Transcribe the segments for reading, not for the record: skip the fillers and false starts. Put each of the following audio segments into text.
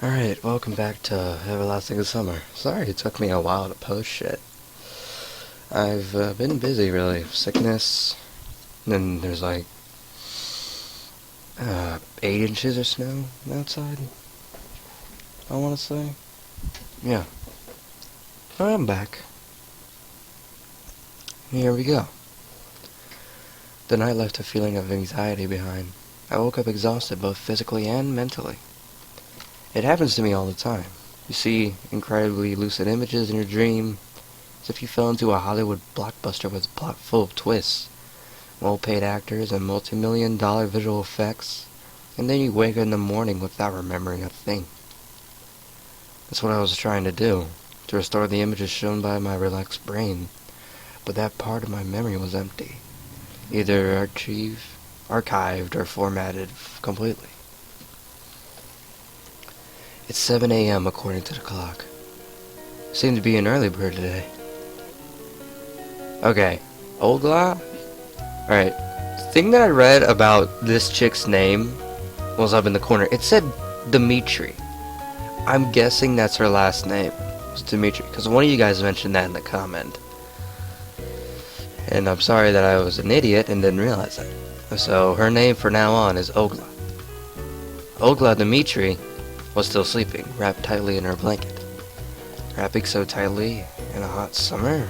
Alright, welcome back to Everlasting Summer. Sorry it took me a while to post shit. I've been busy, really. Sickness, and then there's like 8 inches of snow outside, I want to say. Yeah. I'm back. Here we go. The night left a feeling of anxiety behind. I woke up exhausted both physically and mentally. It happens to me all the time. You see incredibly lucid images in your dream, as if you fell into a Hollywood blockbuster with a plot full of twists, well-paid actors, and multi-million-dollar visual effects, and then you wake up in the morning without remembering a thing. That's what I was trying to do, to restore the images shown by my relaxed brain, but that part of my memory was empty, either archived, or formatted completely. It's 7 a.m. according to the clock. Seem to be an early bird today. Okay, Ogla? Alright, the thing that I read about this chick's name was up in the corner. It said Dimitri. I'm guessing that's her last name. It's Dimitri, because one of you guys mentioned that in the comment. And I'm sorry that I was an idiot and didn't realize that. So her name for now on is Ogla. Ogla Dimitri was still sleeping, wrapped tightly in her blanket. Wrapping so tightly in a hot summer?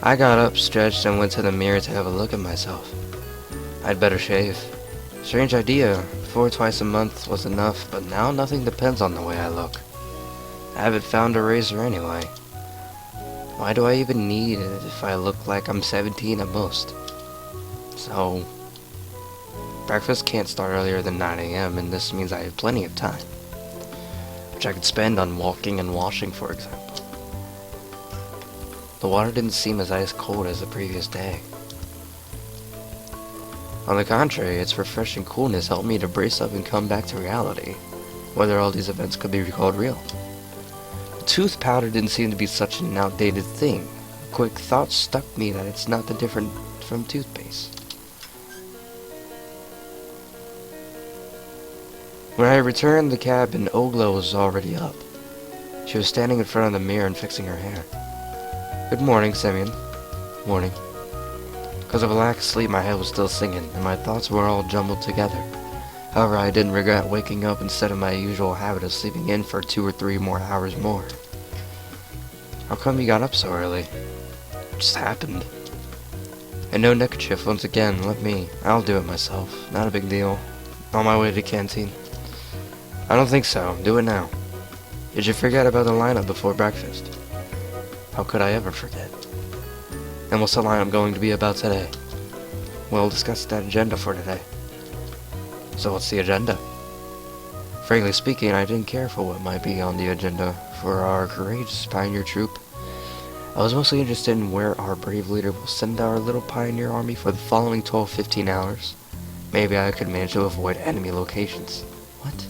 I got up, stretched, and went to the mirror to have a look at myself. I'd better shave. Strange idea. Before twice a month was enough, but now nothing depends on the way I look. I haven't found a razor anyway. Why do I even need it if I look like I'm 17 at most? So, breakfast can't start earlier than 9 a.m., and this means I have plenty of time, which I could spend on walking and washing, for example. The water didn't seem as ice cold as the previous day. On the contrary, its refreshing coolness helped me to brace up and come back to reality, whether all these events could be recalled real. The tooth powder didn't seem to be such an outdated thing. A quick thought struck me that it's not that different from toothpaste. When I returned to the cabin, Ogla was already up. She was standing in front of the mirror and fixing her hair. Good morning, Simeon. Morning. Because of a lack of sleep, my head was still singing, and my thoughts were all jumbled together. However, I didn't regret waking up instead of my usual habit of sleeping in for 2 or 3 more hours more. How come you got up so early? It just happened. And no neckerchief once again, I'll do it myself. Not a big deal. On my way to the canteen. I don't think so. Do it now. Did you forget about the lineup before breakfast? How could I ever forget? And what's the lineup going to be about today? We'll discuss that agenda for today. So what's the agenda? Frankly speaking, I didn't care for what might be on the agenda for our courageous pioneer troop. I was mostly interested in where our brave leader will send our little pioneer army for the following 12-15 hours. Maybe I could manage to avoid enemy locations. What?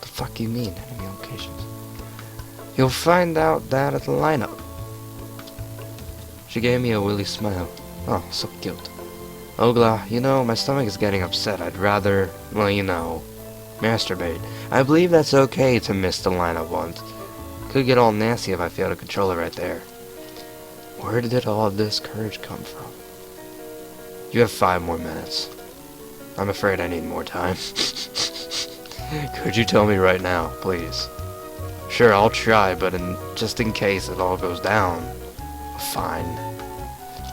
The fuck you mean, enemy locations? You'll find out that at the lineup. She gave me a willy smile. Oh, so cute. Ogla, my stomach is getting upset. I'd rather, masturbate. I believe that's okay to miss the lineup once. Could get all nasty if I fail to control it right there. Where did all this courage come from? You have 5 more minutes. I'm afraid I need more time. Could you tell me right now, please? Sure, I'll try, but just in case it all goes down. Fine.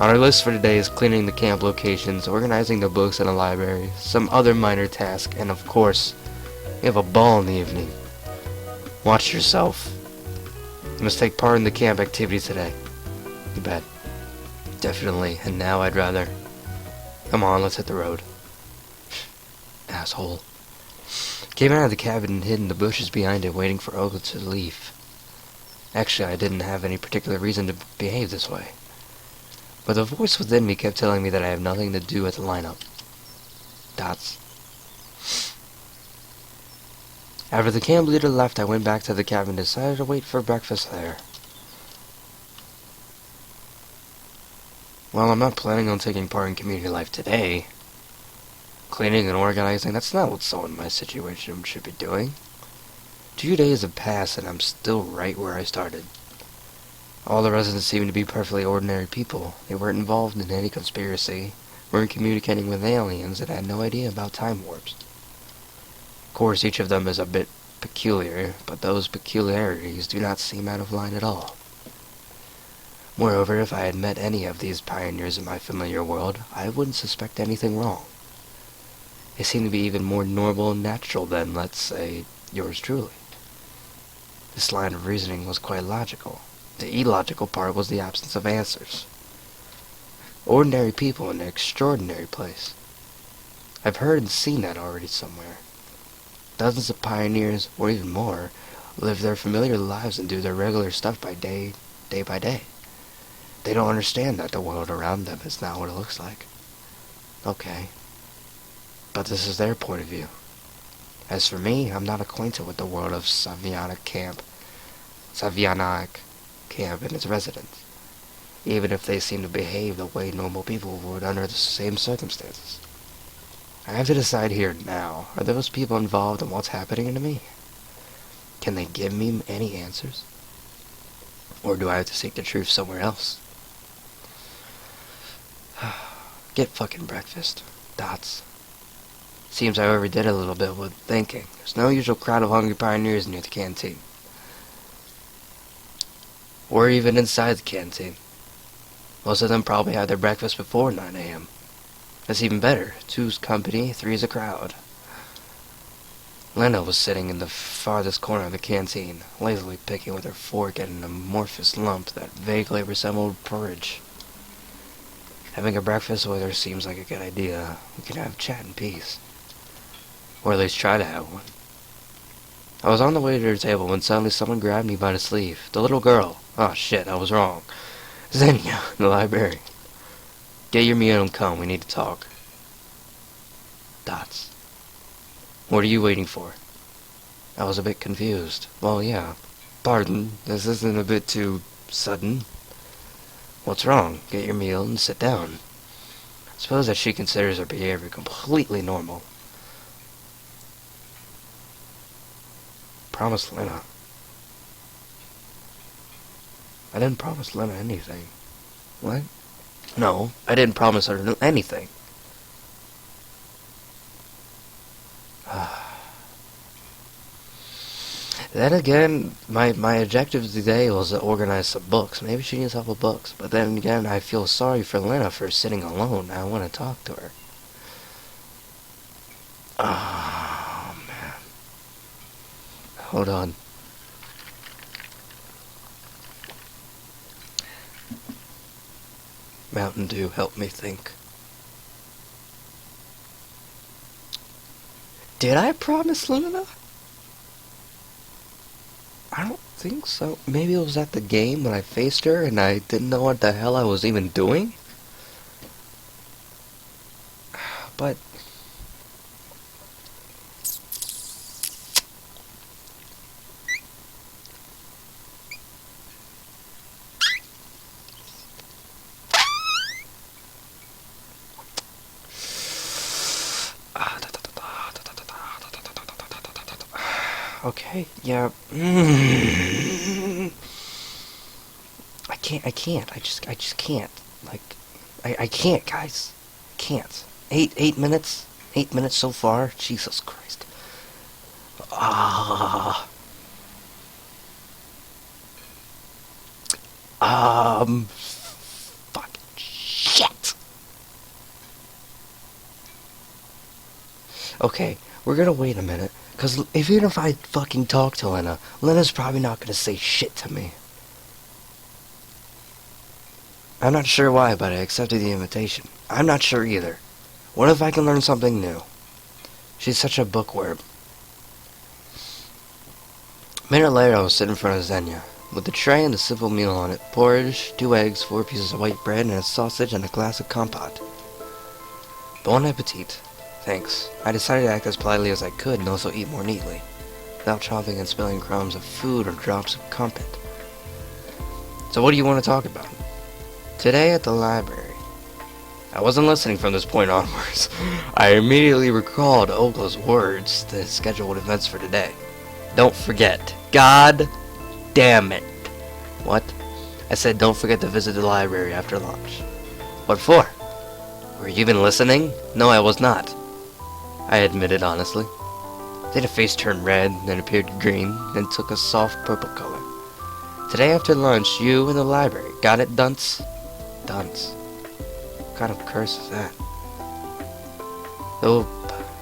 On our list for today is cleaning the camp locations, organizing the books in the library, some other minor tasks, and of course, we have a ball in the evening. Watch yourself. You must take part in the camp activities today. You bet. Definitely, and now I'd rather... Come on, let's hit the road. Asshole. Came out of the cabin and hid in the bushes behind it, waiting for Ogla to leave. Actually, I didn't have any particular reason to behave this way. But the voice within me kept telling me that I have nothing to do with the lineup. Dots. After the camp leader left, I went back to the cabin and decided to wait for breakfast there. Well, I'm not planning on taking part in community life today. Cleaning and organizing, that's not what someone in my situation should be doing. 2 days have passed and I'm still right where I started. All the residents seem to be perfectly ordinary people. They weren't involved in any conspiracy, weren't communicating with aliens, and had no idea about time warps. Of course, each of them is a bit peculiar, but those peculiarities do not seem out of line at all. Moreover, if I had met any of these pioneers in my familiar world, I wouldn't suspect anything wrong. They seem to be even more normal and natural than, let's say, yours truly. This line of reasoning was quite logical. The illogical part was the absence of answers. Ordinary people in an extraordinary place. I've heard and seen that already somewhere. Dozens of pioneers, or even more, live their familiar lives and do their regular stuff by day by day. They don't understand that the world around them is not what it looks like. Okay. But this is their point of view. As for me, I'm not acquainted with the world of Savianic Camp and its residents, even if they seem to behave the way normal people would under the same circumstances. I have to decide here now, are those people involved in what's happening to me? Can they give me any answers? Or do I have to seek the truth somewhere else? Get fucking breakfast. Dots. Seems I overdid a little bit with thinking. There's no usual crowd of hungry pioneers near the canteen. Or even inside the canteen. Most of them probably had their breakfast before 9 a.m. That's even better. 2's company, 3's a crowd. Lena was sitting in the farthest corner of the canteen, lazily picking with her fork at an amorphous lump that vaguely resembled porridge. Having a breakfast with her seems like a good idea. We can have chat in peace. Or at least try to have one. I was on the way to her table when suddenly someone grabbed me by the sleeve. The little girl. Oh shit, I was wrong. Xenia, the librarian. Get your meal and come, we need to talk. Dots. What are you waiting for? I was a bit confused. Well, yeah. Pardon, this isn't a bit too sudden? What's wrong? Get your meal and sit down. I suppose that she considers her behavior completely normal. Promise Lena. I didn't promise Lena anything. What? No, I didn't promise her anything. Then again, my objective today was to organize some books. Maybe she needs help with books. But then again, I feel sorry for Lena for sitting alone. I want to talk to her. Oh, man. Hold on. Mountain Dew, help me think. Did I promise Lena? I don't think so. Maybe it was at the game when I faced her and I didn't know what the hell I was even doing? But... Okay, yeah. I can't. I just can't. Like, I can't, guys. I can't. 8 minutes? 8 minutes so far? Jesus Christ. Fucking shit. Okay, we're gonna wait a minute. Because even if I fucking talk to Lena, Lena's probably not going to say shit to me. I'm not sure why, but I accepted the invitation. I'm not sure either. What if I can learn something new? She's such a bookworm. A minute later, I was sitting in front of Xenia, with a tray and a simple meal on it. Porridge, 2 eggs, 4 pieces of white bread, and a sausage and a glass of compote. Bon appetit. Thanks. I decided to act as politely as I could and also eat more neatly, without chopping and spilling crumbs of food or drops of comfort. So what do you want to talk about? Today at the library, I wasn't listening from this point onwards. I immediately recalled Ogla's words, the scheduled events for today. Don't forget. God damn it. What? I said don't forget to visit the library after lunch. What for? Were you even listening? No, I was not. I admitted honestly. Then her face turned red, then appeared green, then took a soft purple color. Today after lunch, you in the library. Got it, dunce? Dunce. What kind of curse is that? The old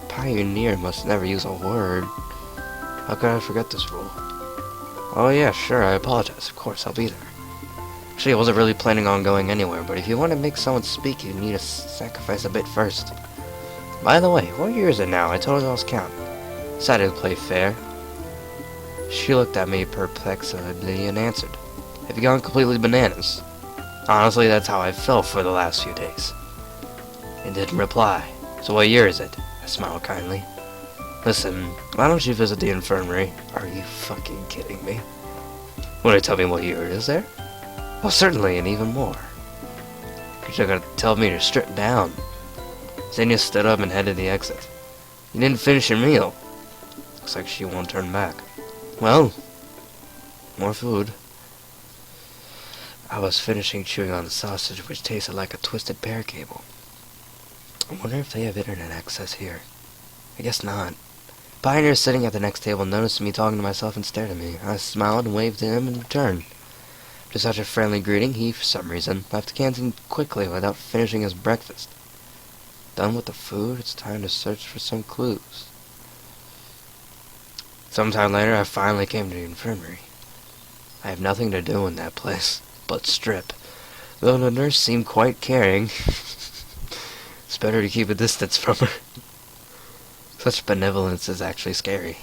pioneer must never use a word. How could I forget this rule? Oh yeah, sure, I apologize. Of course, I'll be there. Actually, I wasn't really planning on going anywhere, but if you want to make someone speak, you need to sacrifice a bit first. By the way, what year is it now? I totally lost count. Decided to play fair. She looked at me perplexedly and answered, Have you gone completely bananas? Honestly, that's how I felt for the last few days. It didn't reply. So what year is it? I smiled kindly. Listen, why don't you visit the infirmary? Are you fucking kidding me? Want to tell me what year it is there? Well, certainly, and even more. But you're gonna tell me to strip down. Xenia stood up and headed the exit. You didn't finish your meal. Looks like she won't turn back. Well, more food. I was finishing chewing on the sausage, which tasted like a twisted pear cable. I wonder if they have internet access here. I guess not. Pioneer sitting at the next table noticed me talking to myself and stared at me. I smiled and waved to him in return. After such a friendly greeting, he, for some reason, left the canteen quickly without finishing his breakfast. Done with the food, it's time to search for some clues. Sometime later, I finally came to the infirmary. I have nothing to do in that place but strip, though the nurse seemed quite caring. It's better to keep a distance from her. Such benevolence is actually scary.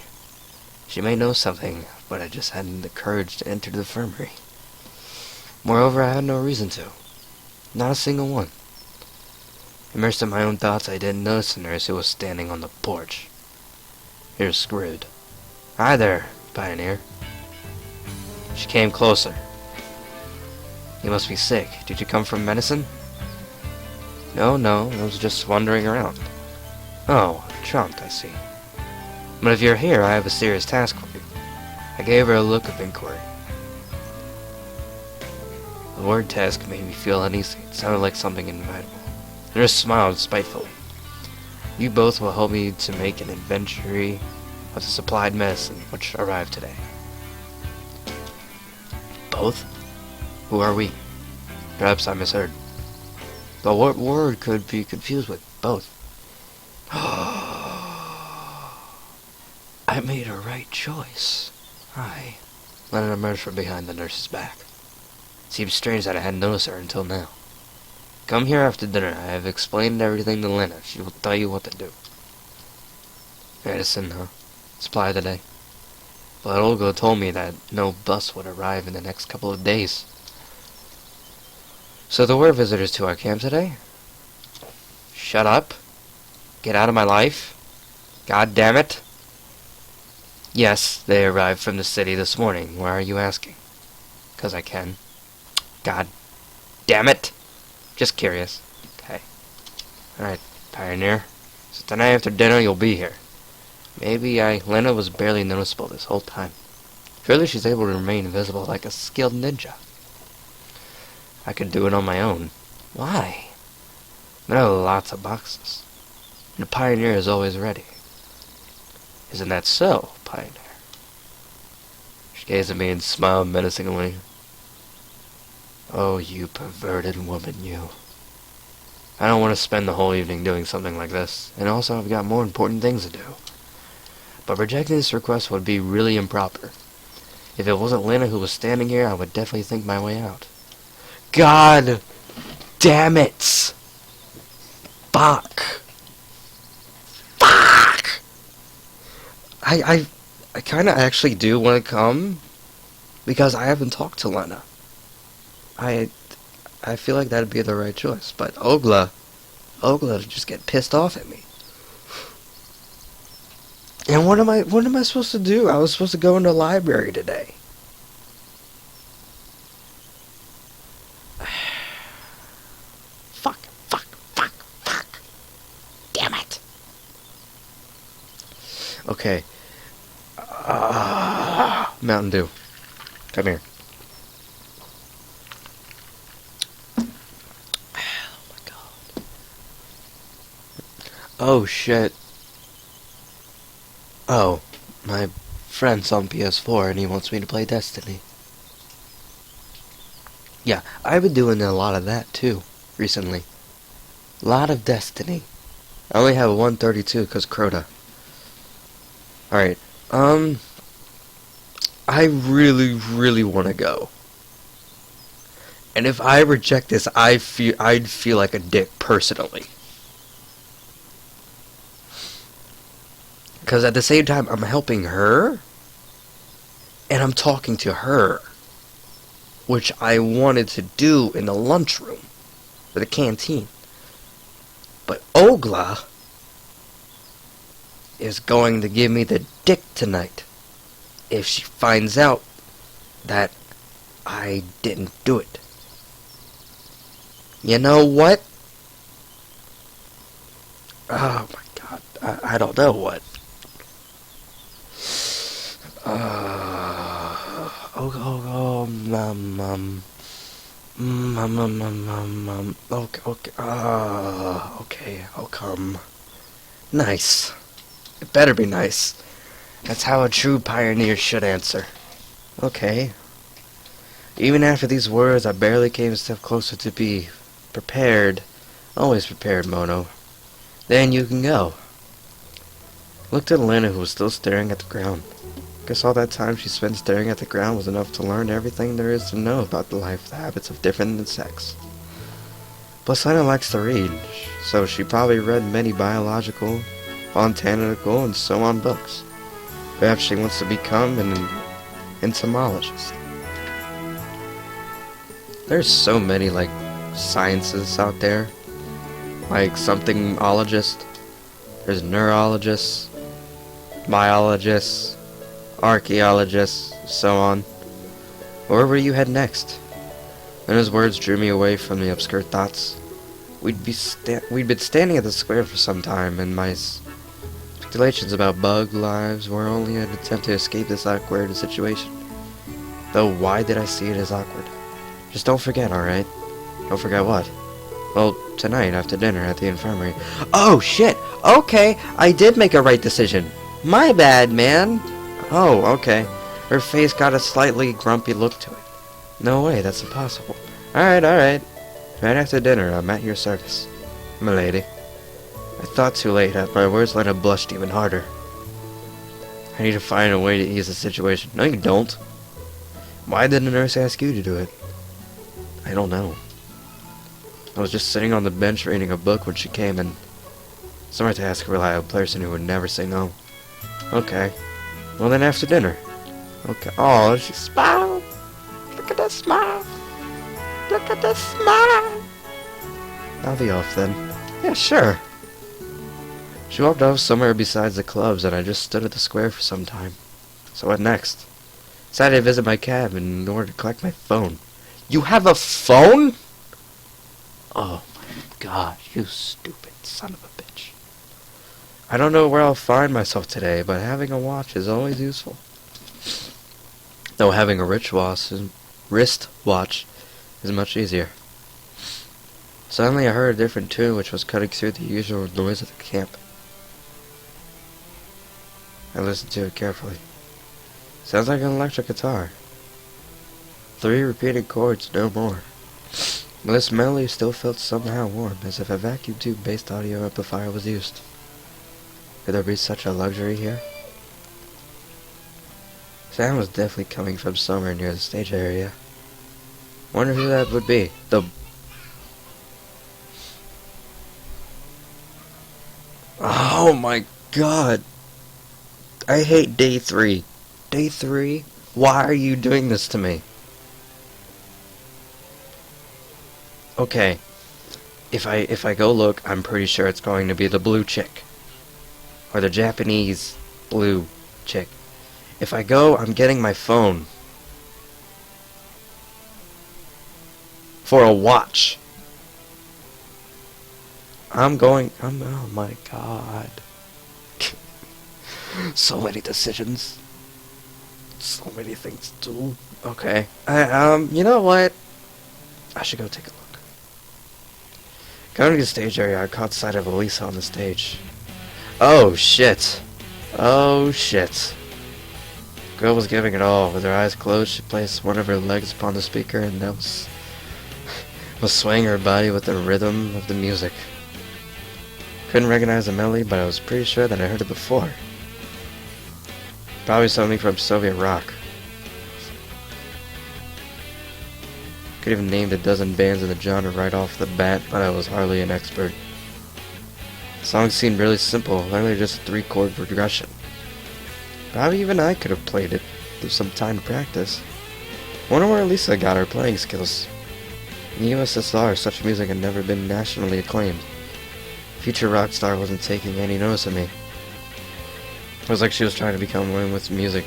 She may know something, but I just hadn't the courage to enter the infirmary. Moreover, I had no reason to. Not a single one. Immersed in my own thoughts, I didn't notice the nurse who was standing on the porch. Here's screwed. Hi there, Pioneer. She came closer. You must be sick. Did you come from medicine? No, I was just wandering around. Oh, trumped, I see. But if you're here, I have a serious task for you. I gave her a look of inquiry. The word task made me feel uneasy. It sounded like something inevitable. The nurse smiled spitefully. You both will help me to make an inventory of the supplied medicine which arrived today. Both? Who are we? Perhaps I misheard. But what word could be confused with both? I made a right choice. Lennon emerged from behind the nurse's back. It seemed strange that I hadn't noticed her until now. Come here after dinner. I have explained everything to Lena. She will tell you what to do. Medicine, huh? Supply today. But Olga told me that no bus would arrive in the next couple of days. So there were visitors to our camp today? Shut up. Get out of my life. God damn it. Yes, they arrived from the city this morning. Why are you asking? 'Cause I can. God damn it. Just curious. Okay. Alright, Pioneer. So tonight after dinner you'll be here. Lena was barely noticeable this whole time. Surely she's able to remain invisible like a skilled ninja. I could do it on my own. Why? There are lots of boxes. And the Pioneer is always ready. Isn't that so, Pioneer? She gazed at me and smiled menacingly. Oh, you perverted woman, you. I don't want to spend the whole evening doing something like this, and also I've got more important things to do. But rejecting this request would be really improper. If it wasn't Lena who was standing here, I would definitely think my way out. God damn it! Fuck! I kind of actually do want to come because I haven't talked to Lena. I feel like that'd be the right choice, but Ogla would just get pissed off at me. And what am I supposed to do? I was supposed to go into the library today. Fuck. Okay. Mountain Dew. Come here. Oh my god. Oh shit. Oh, my friend's on PS4 and he wants me to play Destiny. Yeah, I've been doing a lot of that too, recently. A lot of Destiny. I only have 132 because Crota. Alright, I really, really want to go. And if I reject this, I'd feel like a dick personally. Because at the same time, I'm helping her, and I'm talking to her, which I wanted to do in the lunchroom, or the canteen. But Ogla is going to give me the dick tonight if she finds out that I didn't do it. You know what? Oh my god, I don't know what. Okay, I'll come. Nice. It better be nice. That's how a true pioneer should answer. Okay. Even after these words, I barely came a step closer to be prepared. Always prepared, Mono. Then you can go. Looked at Elena, who was still staring at the ground. Guess all that time she spent staring at the ground was enough to learn everything there is to know about the life and habits of different insects. Plus, Lena likes to read, so she probably read many biological, botanical, and so on books. Perhaps she wants to become an entomologist. There's so many, like, sciences out there. Like, somethingologist. There's neurologists, biologists, archaeologists, so on. Where will you head next? Then his words drew me away from the obscure thoughts. We'd been standing at the square for some time, and my speculations about bug lives were only an attempt to escape this awkward situation. Though why did I see it as awkward? Just don't forget, alright? Don't forget what? Well, tonight after dinner at the infirmary. Oh shit! Okay, I did make a right decision. My bad, man. Oh, okay. Her face got a slightly grumpy look to it. No way, that's impossible. Alright. Right after dinner, I'm at your service, milady. I thought too late, but my words let him blush even harder. I need to find a way to ease the situation. No, you don't. Why did the nurse ask you to do it? I don't know. I was just sitting on the bench reading a book when she came, and smart to ask a reliable person who would never say no. Okay. Well, then after dinner. Okay. Oh, she smiled. Look at that smile. Look at that smile. I'll be off then. Yeah, sure. She walked off somewhere besides the clubs, and I just stood at the square for some time. So what next? Decided to visit my cab in order to collect my phone. You have a phone? Oh my god, you stupid son of a bitch. I don't know where I'll find myself today, but having a watch is always useful. Though having a wrist watch is much easier. Suddenly I heard a different tune which was cutting through the usual noise of the camp. I listened to it carefully. Sounds like an electric guitar. 3 repeated chords, no more. But this melody still felt somehow warm, as if a vacuum tube-based audio amplifier was used. Could there be such a luxury here? Sound was definitely coming from somewhere near the stage area. Wonder who that would be. Oh my god! I hate day 3. Day 3? Why are you doing this to me? Okay. If I go look, I'm pretty sure it's going to be the blue chick. Or the Japanese blue chick. If I go, I'm getting my phone. For a watch. Oh my god. So many decisions. So many things to do. Okay. You know what? I should go take a look. Going to the stage area, I caught sight of Elisa on the stage. Oh, shit. Oh, shit. Girl was giving it all. With her eyes closed, she placed one of her legs upon the speaker and was swaying her body with the rhythm of the music. Couldn't recognize the melody, but I was pretty sure that I heard it before. Probably something from Soviet rock. Could even named a dozen bands in the genre right off the bat, but I was hardly an expert. The song seemed really simple, literally just a 3-chord progression. Probably even I could have played it with some time to practice. Wonder where Elisa got her playing skills. In the USSR, such music had never been nationally acclaimed. Future rock star wasn't taking any notice of me. It was like she was trying to become one with music,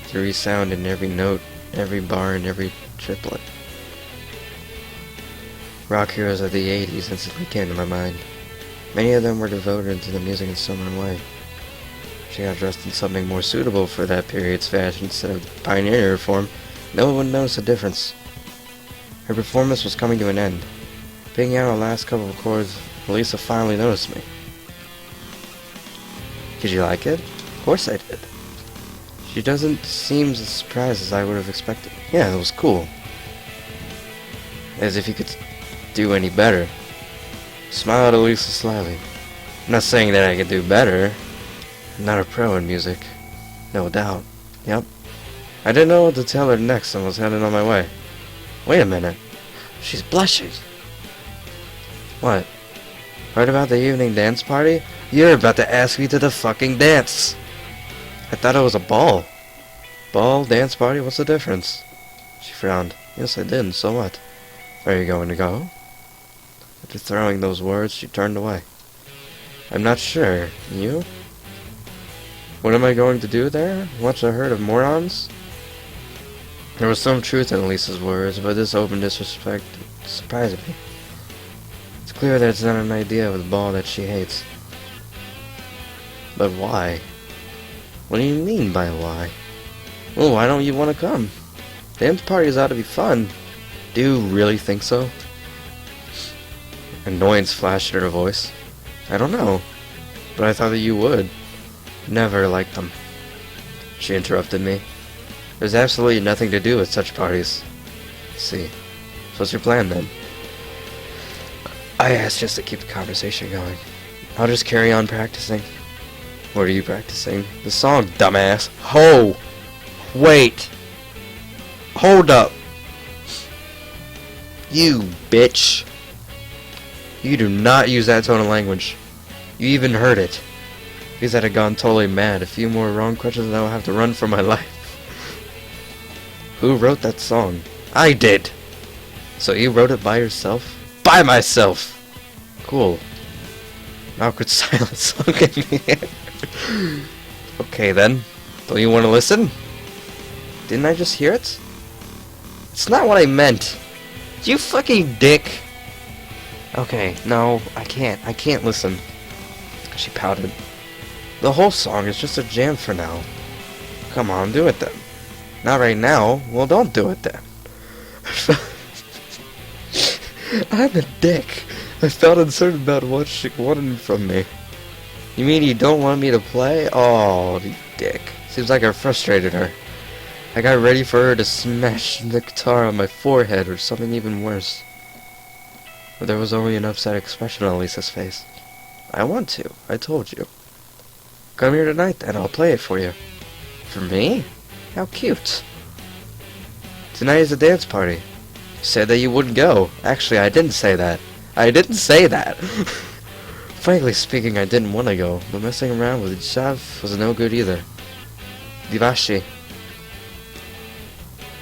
to resound in every note, every bar, and every triplet. Rock heroes of the 80s instantly came to my mind. Many of them were devoted to the music in some way. She got dressed in something more suitable for that period's fashion instead of the pioneer form. No one would notice a difference. Her performance was coming to an end. Picking out the last couple of chords, Elisa finally noticed me. Did you like it? Of course I did. She doesn't seem as surprised as I would have expected. Yeah, it was cool. As if you could do any better. Smiled at Elisa slyly. I'm not saying that I could do better. I'm not a pro in music. No doubt. Yep. I didn't know what to tell her next and was heading on my way. Wait a minute. She's blushing. What? Heard about the evening dance party? You're about to ask me to the fucking dance. I thought it was a ball. Ball, dance party, what's the difference? She frowned. Yes, I did, so what? Are you going to go? After throwing those words, she turned away. I'm not sure. You? What am I going to do there? Watch a herd of morons? There was some truth in Elisa's words, but this open disrespect surprised me. It's clear that it's not an idea of the ball that she hates. But why? What do you mean by why? Well, why don't you want to come? Dance parties ought to be fun. Do you really think so? Annoyance flashed in her voice. I don't know, but I thought that you would. Never liked them. She interrupted me. There's absolutely nothing to do with such parties. See. So what's your plan then? I asked just to keep the conversation going. I'll just carry on practicing. What are you practicing? The song, dumbass. Ho! Wait! Hold up! You bitch! You do not use that tone of language. You even heard it. Because I'd have gone totally mad. A few more wrong questions and I would have to run for my life. Who wrote that song? I did! So you wrote it by yourself? By myself! Cool. Awkward silence sunk in the air. Okay then. Don't you want to listen? Didn't I just hear it? It's not what I meant. You fucking dick! Okay, no, I can't. I can't listen. She pouted. The whole song is just a jam for now. Come on, do it then. Not right now. Well, don't do it then. I'm a dick. I felt uncertain about what she wanted from me. You mean you don't want me to play? Oh, you dick. Seems like I frustrated her. I got ready for her to smash the guitar on my forehead or something even worse. But there was only an upset expression on Lisa's face. I want to. I told you. Come here tonight then. I'll play it for you. For me? How cute. Tonight is a dance party. You said that you wouldn't go. Actually, I didn't say that. I didn't say that. Frankly speaking, I didn't want to go, but messing around with Jav was no good either. Divashi.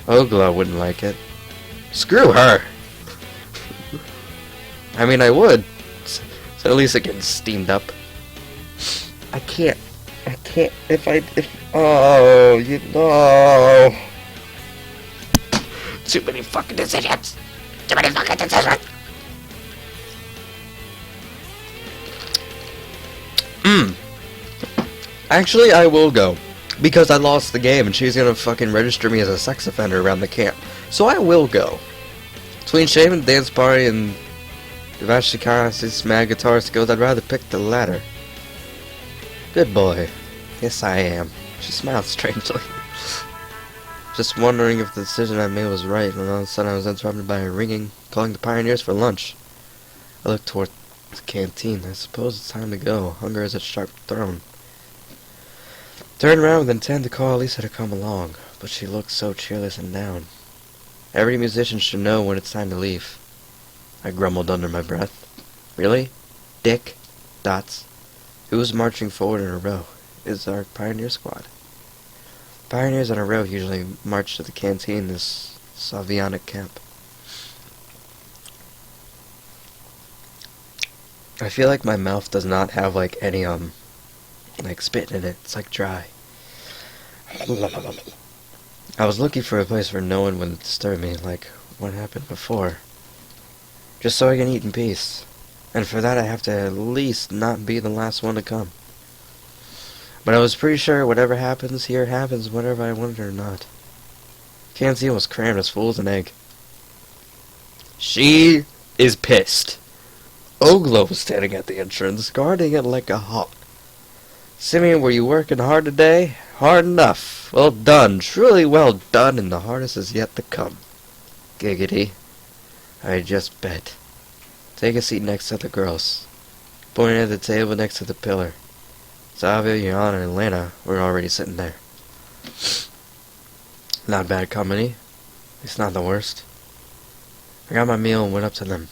Ogla wouldn't like it. Screw her! I mean, I would. So at least it gets steamed up. I can't. Oh, you know. Too many fucking decisions. Too many fucking decisions. Actually, I will go. Because I lost the game and she's gonna fucking register me as a sex offender around the camp. So I will go. Between Shaman, dance party, and Vashikara's mad guitar skills, I'd rather pick the latter. Good boy. Yes, I am. She smiled strangely. Just wondering if the decision I made was right, when all of a sudden I was interrupted by a ringing, calling the pioneers for lunch. I looked toward the canteen. I suppose it's time to go. Hunger is a sharp thrown. Turned around with intent to call Lisa to come along, but she looked so cheerless and down. Every musician should know when it's time to leave. I grumbled under my breath. Really? Dick? Dots? Who's marching forward in a row? Is our pioneer squad. Pioneers in a row usually march to the canteen, this Sovionic camp. I feel like my mouth does not have like any like spit in it. It's like dry. I was looking for a place where no one would disturb me, like what happened before. Just so I can eat in peace. And for that I have to at least not be the last one to come. But I was pretty sure whatever happens here happens whether I want it or not. Canteen was crammed as full as an egg. She is pissed. Oglo was standing at the entrance, guarding it like a hawk. Simeon, were you working hard today? Hard enough. Well done. Truly well done, and the hardest is yet to come. Giggity. I just bet. Take a seat next to the girls. Pointing at the table next to the pillar. Savia, Yana, and Elena were already sitting there. Not bad company. It's not the worst. I got my meal and went up to them.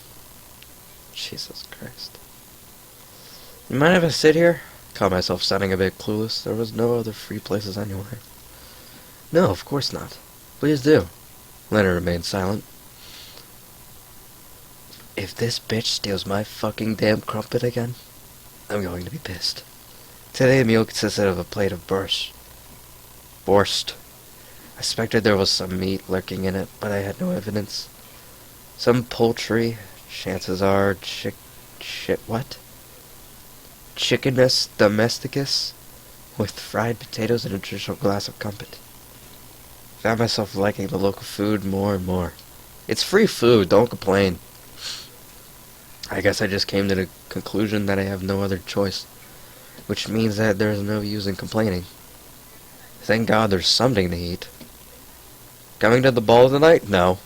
Jesus Christ. You mind if I sit here? Caught myself sounding a bit clueless. There was no other free places anyway. No, of course not. Please do. Leonard remained silent. If this bitch steals my fucking damn crumpet again, I'm going to be pissed. Today the meal consisted of a plate of borscht. I suspected there was some meat lurking in it, but I had no evidence. Some poultry, chances are Chickenus domesticus, with fried potatoes and a traditional glass of comfit. Found myself liking the local food more and more. It's free food, don't complain. I guess I just came to the conclusion that I have no other choice, which means that there's no use in complaining. Thank God there's something to eat. Coming to the ball tonight? No.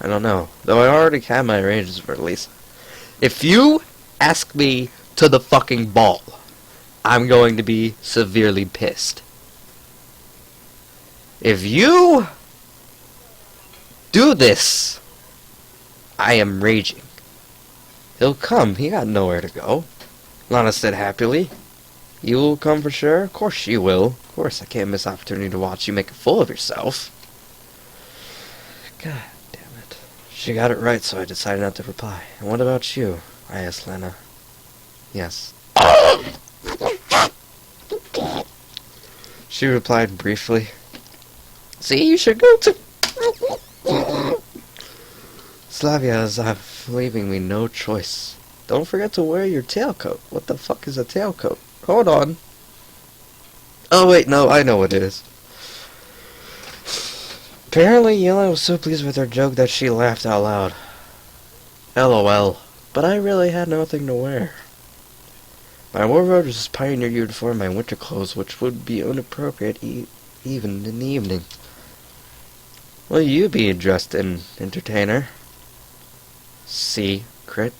I don't know, though I already had my arrangements for Lisa. If you ask me to the fucking ball, I'm going to be severely pissed. If you do this, I am raging. He'll come. He got nowhere to go. Lana said happily. You will come for sure? Of course she will. Of course, I can't miss opportunity to watch you make a fool of yourself. God damn it. She got it right, so I decided not to reply. And what about you? I asked Lena. Yes. She replied briefly. See, you should go to... Slavia is leaving me no choice. Don't forget to wear your tailcoat. What the fuck is a tailcoat? Hold on. Oh wait, no, I know what it is. Apparently, Yelena was so pleased with her joke that she laughed out loud. LOL. But I really had nothing to wear. My wardrobe was pioneer uniform, my winter clothes, which would be inappropriate even in the evening. Will you be dressed in, entertainer? Secret.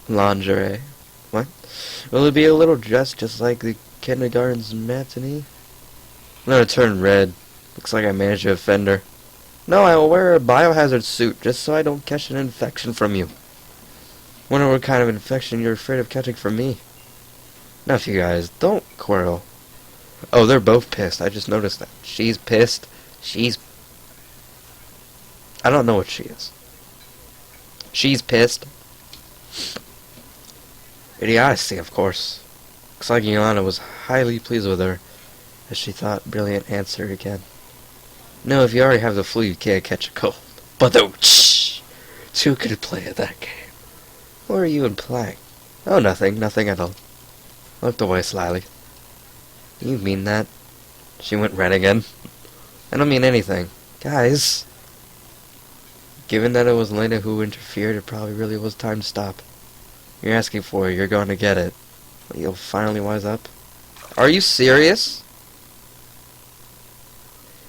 Lingerie. What? Will it be a little dress just like the kindergarten's matinee? I'm gonna turn red. Looks like I managed to offend her. No, I will wear a biohazard suit just so I don't catch an infection from you. Wonder what kind of infection you're afraid of catching from me. Enough, you guys. Don't quarrel. Oh, they're both pissed. I just noticed that. She's pissed. I don't know what she is. She's pissed. Idiocy, of course. Looks like Yolanda was highly pleased with her, as she thought, brilliant answer again. No, if you already have the flu, you can't catch a cold. But the shh! Who could play at that game? What are you implying? Oh, nothing. Nothing at all. Looked away slyly. You mean that? She went red again. I don't mean anything. Guys. Given that it was Lena who interfered, it probably really was time to stop. You're asking for it. You're going to get it. You'll finally wise up. Are you serious?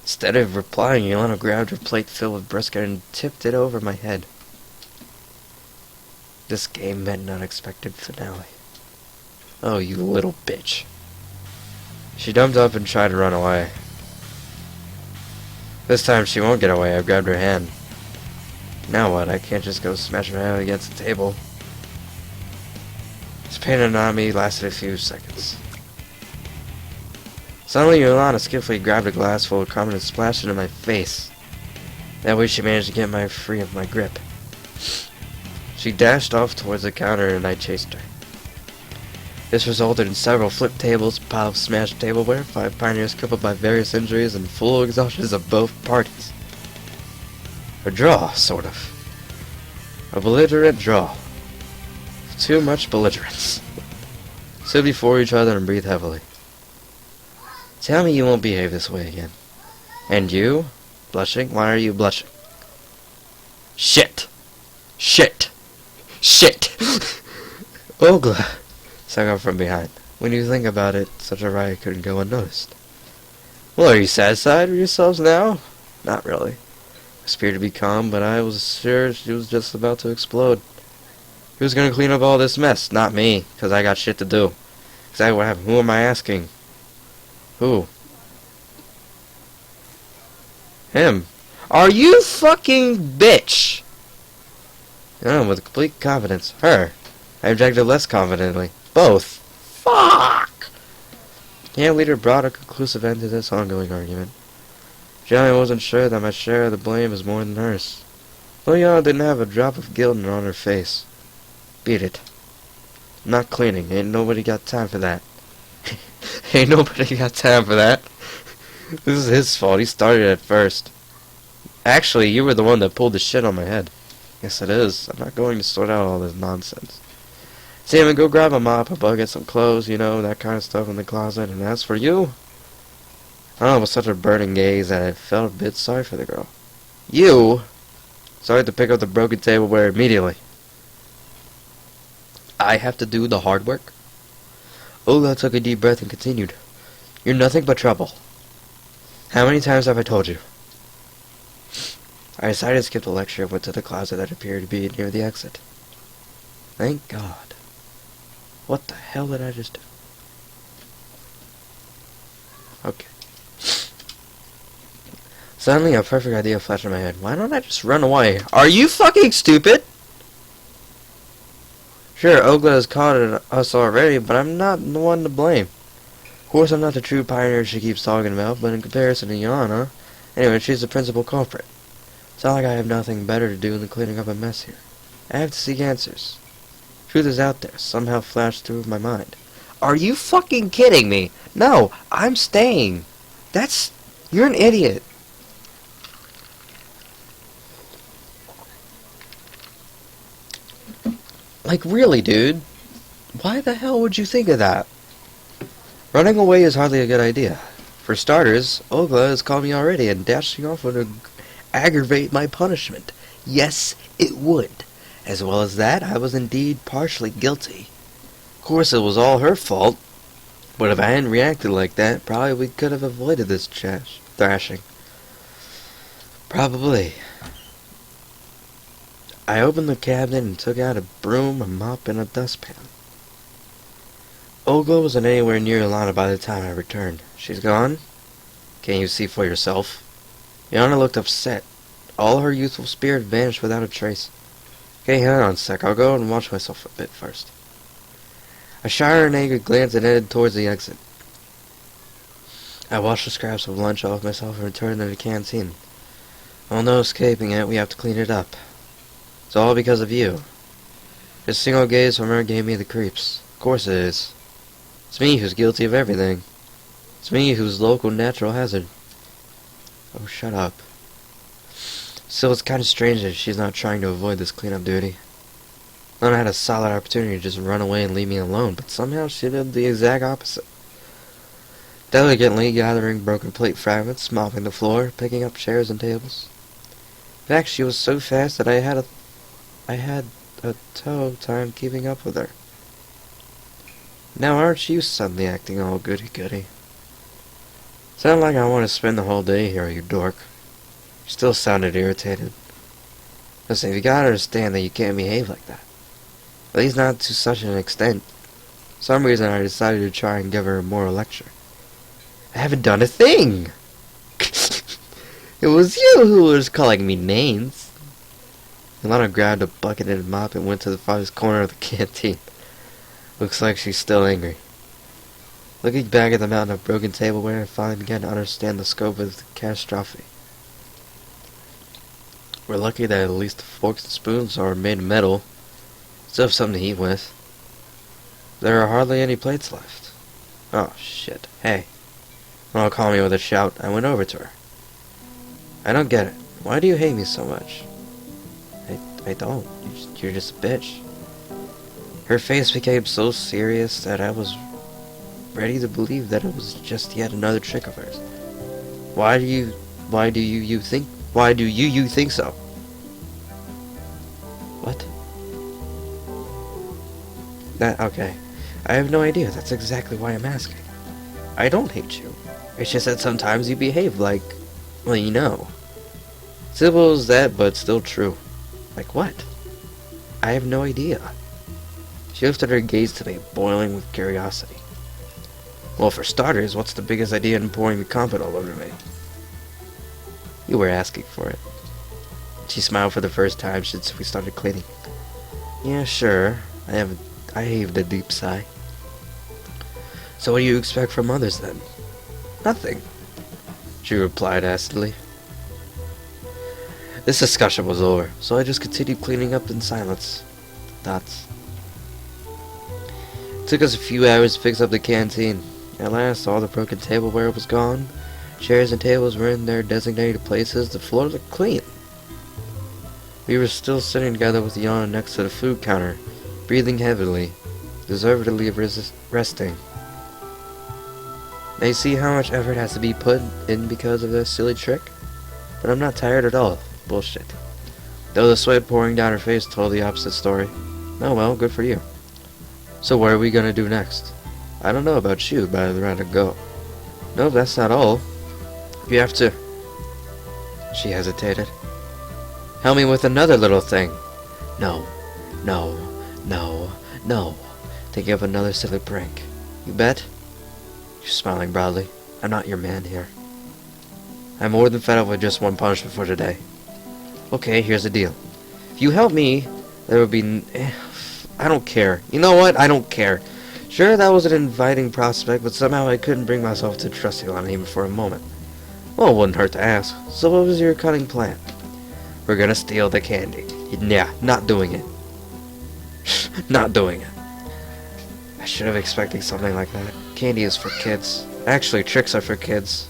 Instead of replying, Yolanda grabbed her plate filled with brisket and tipped it over my head. This game meant an unexpected finale. Oh, you little bitch. She jumped up and tried to run away. This time she won't get away. I grabbed her hand. Now what? I can't just go smash her head against the table. This pain on me lasted a few seconds. Suddenly, Yolanda skillfully grabbed a glass full of cum and splashed it in my face. That way she managed to get me free of my grip. She dashed off towards the counter and I chased her. This resulted in several flipped tables, a pile of smashed tableware, 5 pioneers crippled by various injuries, and full exhaustions of both parties. A draw, sort of. A belligerent draw. Too much belligerence. Stood before each other and breathed heavily. Tell me you won't behave this way again. And you? Blushing? Why are you blushing? Shit! Shit! Shit! Ogla! Sung up from behind. When you think about it, such a riot couldn't go unnoticed. Well, are you satisfied with yourselves now? Not really. I appeared to be calm, but I was sure she was just about to explode. Who's gonna clean up all this mess? Not me, 'cause I got shit to do. Exactly what happened. Who am I asking? Who? Him. Are you fucking bitch? No, with complete confidence. Her. I objected less confidently. Both. Fuck! The camp leader brought a conclusive end to this ongoing argument. Jillian wasn't sure that my share of the blame was more than hers. Liliana didn't have a drop of guilt on her face. Beat it. Not cleaning. Ain't nobody got time for that. Ain't nobody got time for that. This is his fault. He started it first. Actually, you were the one that pulled the shit on my head. Yes, it is. I'm not going to sort out all this nonsense. Sam, go grab a mop, a bucket, some clothes, you know, that kind of stuff in the closet. And as for you, I don't know, it was such a burning gaze that I felt a bit sorry for the girl. You? Sorry to pick up the broken tableware immediately. I have to do the hard work? Olga took a deep breath and continued. You're nothing but trouble. How many times have I told you? I decided to skip the lecture and went to the closet that appeared to be near the exit. Thank God. What the hell did I just do? Okay. Suddenly a perfect idea flashed in my head. Why don't I just run away? Are you fucking stupid? Sure, Ogla has caught us already, but I'm not the one to blame. Of course, I'm not the true pioneer she keeps talking about, but in comparison to Yana, anyway, she's the principal culprit. It's not like I have nothing better to do than cleaning up a mess here. I have to seek answers. Truth is out there, somehow flashed through my mind. Are you fucking kidding me? No, I'm staying. You're an idiot. Like, really, dude? Why the hell would you think of that? Running away is hardly a good idea. For starters, Olga has called me already, and dashing off would aggravate my punishment. Yes, it would. As well as that, I was indeed partially guilty. Of course, it was all her fault. But if I hadn't reacted like that, probably we could have avoided this thrashing. Probably. I opened the cabinet and took out a broom, a mop, and a dustpan. Olga wasn't anywhere near Ilana by the time I returned. She's gone? Can't you see for yourself? Yana looked upset. All her youthful spirit vanished without a trace. Okay, hang on a sec. I'll go and wash myself a bit first. I shot her an angry glance and headed towards the exit. I washed the scraps of lunch off myself and returned to the canteen. Well, no escaping it. We have to clean it up. It's all because of you. Just a single gaze from her gave me the creeps. Of course it is. It's me who's guilty of everything. It's me who's local natural hazard. Oh, shut up. Still, it's kind of strange that she's not trying to avoid this cleanup duty. Lana had a solid opportunity to just run away and leave me alone, but somehow she did the exact opposite. Delicately gathering broken plate fragments, mopping the floor, picking up chairs and tables. In fact, she was so fast that I had a tough time keeping up with her. Now aren't you suddenly acting all goody-goody? Sound like I want to spend the whole day here, you dork. You still sounded irritated. Listen, you gotta understand that you can't behave like that. At least not to such an extent. For some reason I decided to try and give her a moral lecture. I haven't done a thing! It was you who was calling me names. Ilana grabbed a bucket and a mop and went to the farthest corner of the canteen. Looks like she's still angry. Looking back at the mountain of broken tableware, I finally began to understand the scope of the catastrophe. We're lucky that at least the forks and spoons are made of metal. Still have something to eat with. There are hardly any plates left. Oh, shit. Hey. Mom called me with a shout. I went over to her. I don't get it. Why do you hate me so much? I don't. You're just a bitch. Her face became so serious that I was ready to believe that it was just yet another trick of hers. Why do you think so? What? Okay. I have no idea. That's exactly why I'm asking. I don't hate you. It's just that sometimes you behave like, well, you know. Simple as that, but still true. Like what? I have no idea. She lifted her gaze to me, boiling with curiosity. Well, for starters, what's the biggest idea in pouring the comfort all over me? You were asking for it. She smiled for the first time since we started cleaning. Yeah, sure. I heaved a deep sigh. So what do you expect from others, then? Nothing, she replied acidly. This discussion was over, so I just continued cleaning up in silence. Dots. It took us a few hours to fix up the canteen. At last, all the broken tableware was gone. Chairs and tables were in their designated places. The floor looked clean. We were still sitting together with Yana next to the food counter, breathing heavily, deservedly resting. Now you see how much effort has to be put in because of this silly trick? But I'm not tired at all. Bullshit. Though the sweat pouring down her face told the opposite story. Oh well, good for you. So what are we gonna do next? I don't know about you, but I'd rather go. No, that's not all. You have to... She hesitated. Help me with another little thing. No. Thinking of another silly prank. You bet? She's smiling broadly. I'm not your man here. I'm more than fed up with just one punishment for today. Okay, here's the deal. If you help me, there would be... I don't care. You know what? I don't care. Sure, that was an inviting prospect, but somehow I couldn't bring myself to trust you on even for a moment. Well, it wouldn't hurt to ask. So what was your cunning plan? We're gonna steal the candy. Yeah, not doing it. Not doing it. I should have expected something like that. Candy is for kids. Actually, tricks are for kids.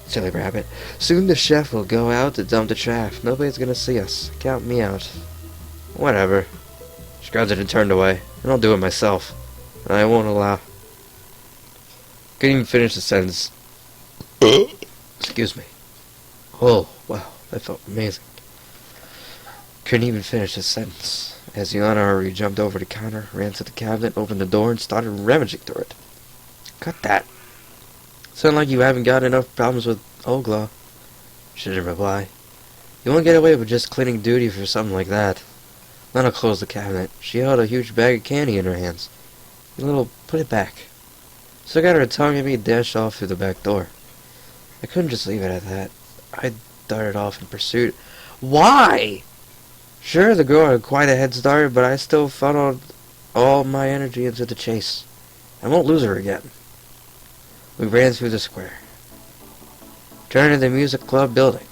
Silly rabbit. Soon the chef will go out to dump the trash. Nobody's gonna see us. Count me out. Whatever. She grabbed it and turned away. And I'll do it myself. And I won't allow... Couldn't even finish the sentence. Excuse me. Oh, wow. That felt amazing. Couldn't even finish the sentence. As Yana already jumped over the counter, ran to the cabinet, opened the door, and started rummaging through it. Cut that. Sound like you haven't got enough problems with Ogla. She didn't reply. You won't get away with just cleaning duty for something like that. Lana closed the cabinet. She held a huge bag of candy in her hands. Put it back. So I got her tongue at me and dashed off through the back door. I couldn't just leave it at that. I darted off in pursuit. Why? Sure, the girl had quite a head start, but I still funneled all my energy into the chase. I won't lose her again. We ran through the square. Turned to the music club building.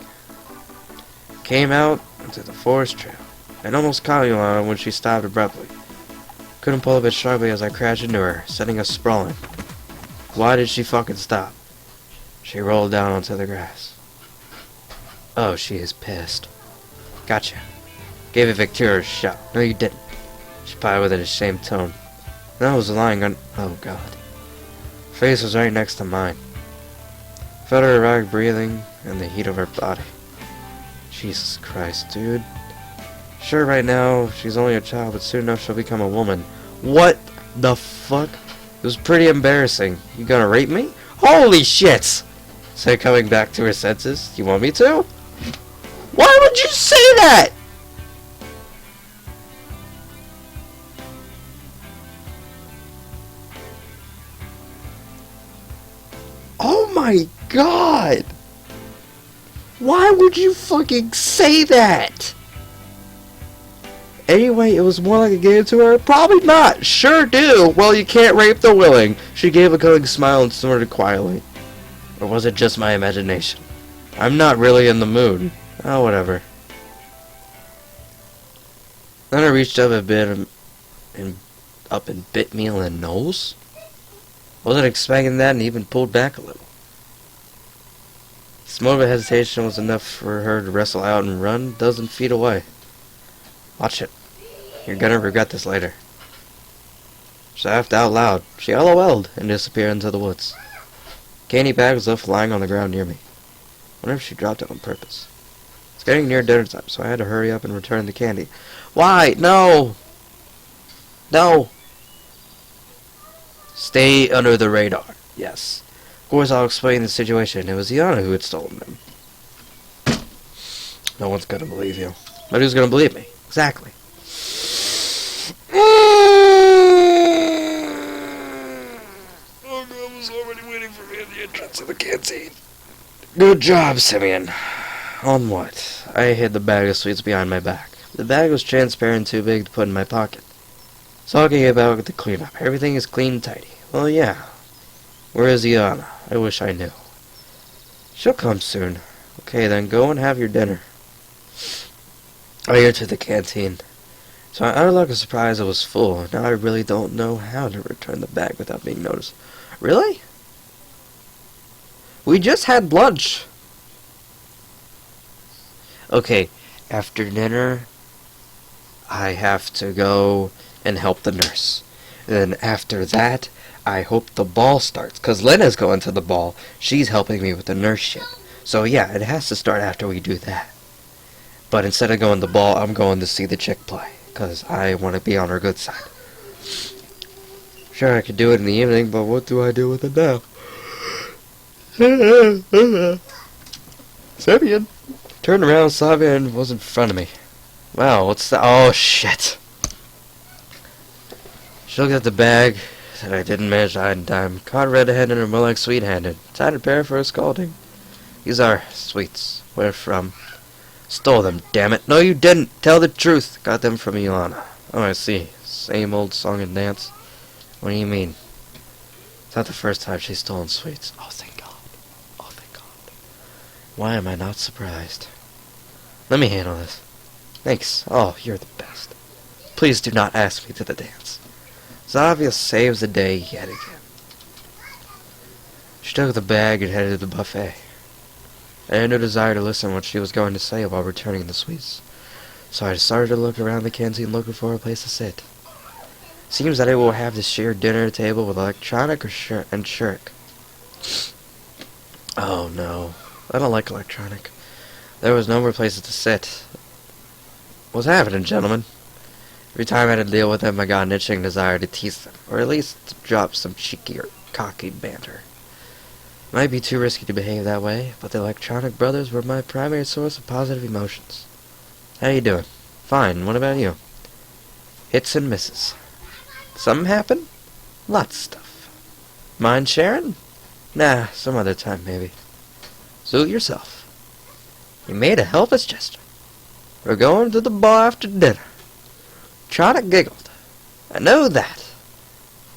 Came out into the forest trail. And almost caught Ilana when she stopped abruptly. Couldn't pull up as sharply as I crashed into her, sending us sprawling. Why did she fucking stop? She rolled down onto the grass. Oh, she is pissed. Gotcha. Gave Victoria a shot. No, you didn't. She replied with an ashamed tone. And I was lying on... Oh, God. Her face was right next to mine. I felt her erratic breathing and the heat of her body. Jesus Christ, dude. Sure, right now, she's only a child, but soon enough she'll become a woman. What the fuck? It was pretty embarrassing. You gonna rape me? Holy shit! Said, coming back to her senses. You want me to? Why would you say that? Oh my god! Why would you fucking say that? Anyway, it was more like a game to her. Probably not. Sure do. Well, you can't rape the willing. She gave a cunning smile and snorted quietly. Or was it just my imagination? I'm not really in the mood. Oh, whatever. Then I reached up a bit and bit me on the nose. Wasn't expecting that and even pulled back a little. This moment of hesitation was enough for her to wrestle out and run 12 feet away. Watch it. You're gonna regret this later. She laughed out loud. She LOL'd and disappeared into the woods. Candy bag was left lying on the ground near me. I wonder if she dropped it on purpose. It's getting near dinner time, so I had to hurry up and return the candy. Why? No! No! Stay under the radar. Yes. Of course, I'll explain the situation. It was Yana who had stolen them. No one's gonna believe you. But who's gonna believe me? Exactly. Oh, God was already waiting for me at the entrance of the canteen. Good job, Simeon. On what? I hid the bag of sweets behind my back. The bag was transparent, too big to put in my pocket. Talking about the cleanup. Everything is clean and tidy. Well, yeah. Where is Yana? I wish I knew. She'll come soon. Okay, then go and have your dinner. I entered the canteen. So my utter luck of surprise, it was full. Now I really don't know how to return the bag without being noticed. Really? We just had lunch. Okay, after dinner, I have to go and help the nurse. And then after that, I hope the ball starts. Because Lena's going to the ball. She's helping me with the nurse shit. So yeah, it has to start after we do that. But instead of going to the ball, I'm going to see the chick play. Because I want to be on her good side. Sure, I could do it in the evening, but what do I do with it now? Simeon. Turned around, saw me, and was in front of me. Wow, what's that? Oh, shit. She looked at the bag that I didn't manage to hide in time. Caught red-handed or more like sweet-handed. Time to prepare for a scolding. These are sweets. Where from? Stole them, damn it. No, you didn't. Tell the truth. Got them from Ilana. Oh, I see. Same old song and dance. What do you mean? It's not the first time she's stolen sweets. Oh, thank God. Oh, thank God. Why am I not surprised? Let me handle this. Thanks. Oh, you're the best. Please do not ask me to the dance. Zavia saves the day yet again. She took the bag and headed to the buffet. I had no desire to listen to what she was going to say while returning the sweets, so I started to look around the canteen looking for a place to sit. Seems that I will have to share dinner table with electronic or shirk. Oh no, I don't like electronic. There was no more places to sit. What's happening, gentlemen? Every time I had to deal with them, I got an itching desire to tease them, or at least to drop some cheeky or cocky banter. Might be too risky to behave that way, but the electronic brothers were my primary source of positive emotions. How you doing? Fine, what about you? Hits and misses. Something happen? Lots of stuff. Mind sharing? Nah, some other time maybe. Suit yourself. You made a helpless gesture. We're going to the bar after dinner. Electronic giggled. I know that.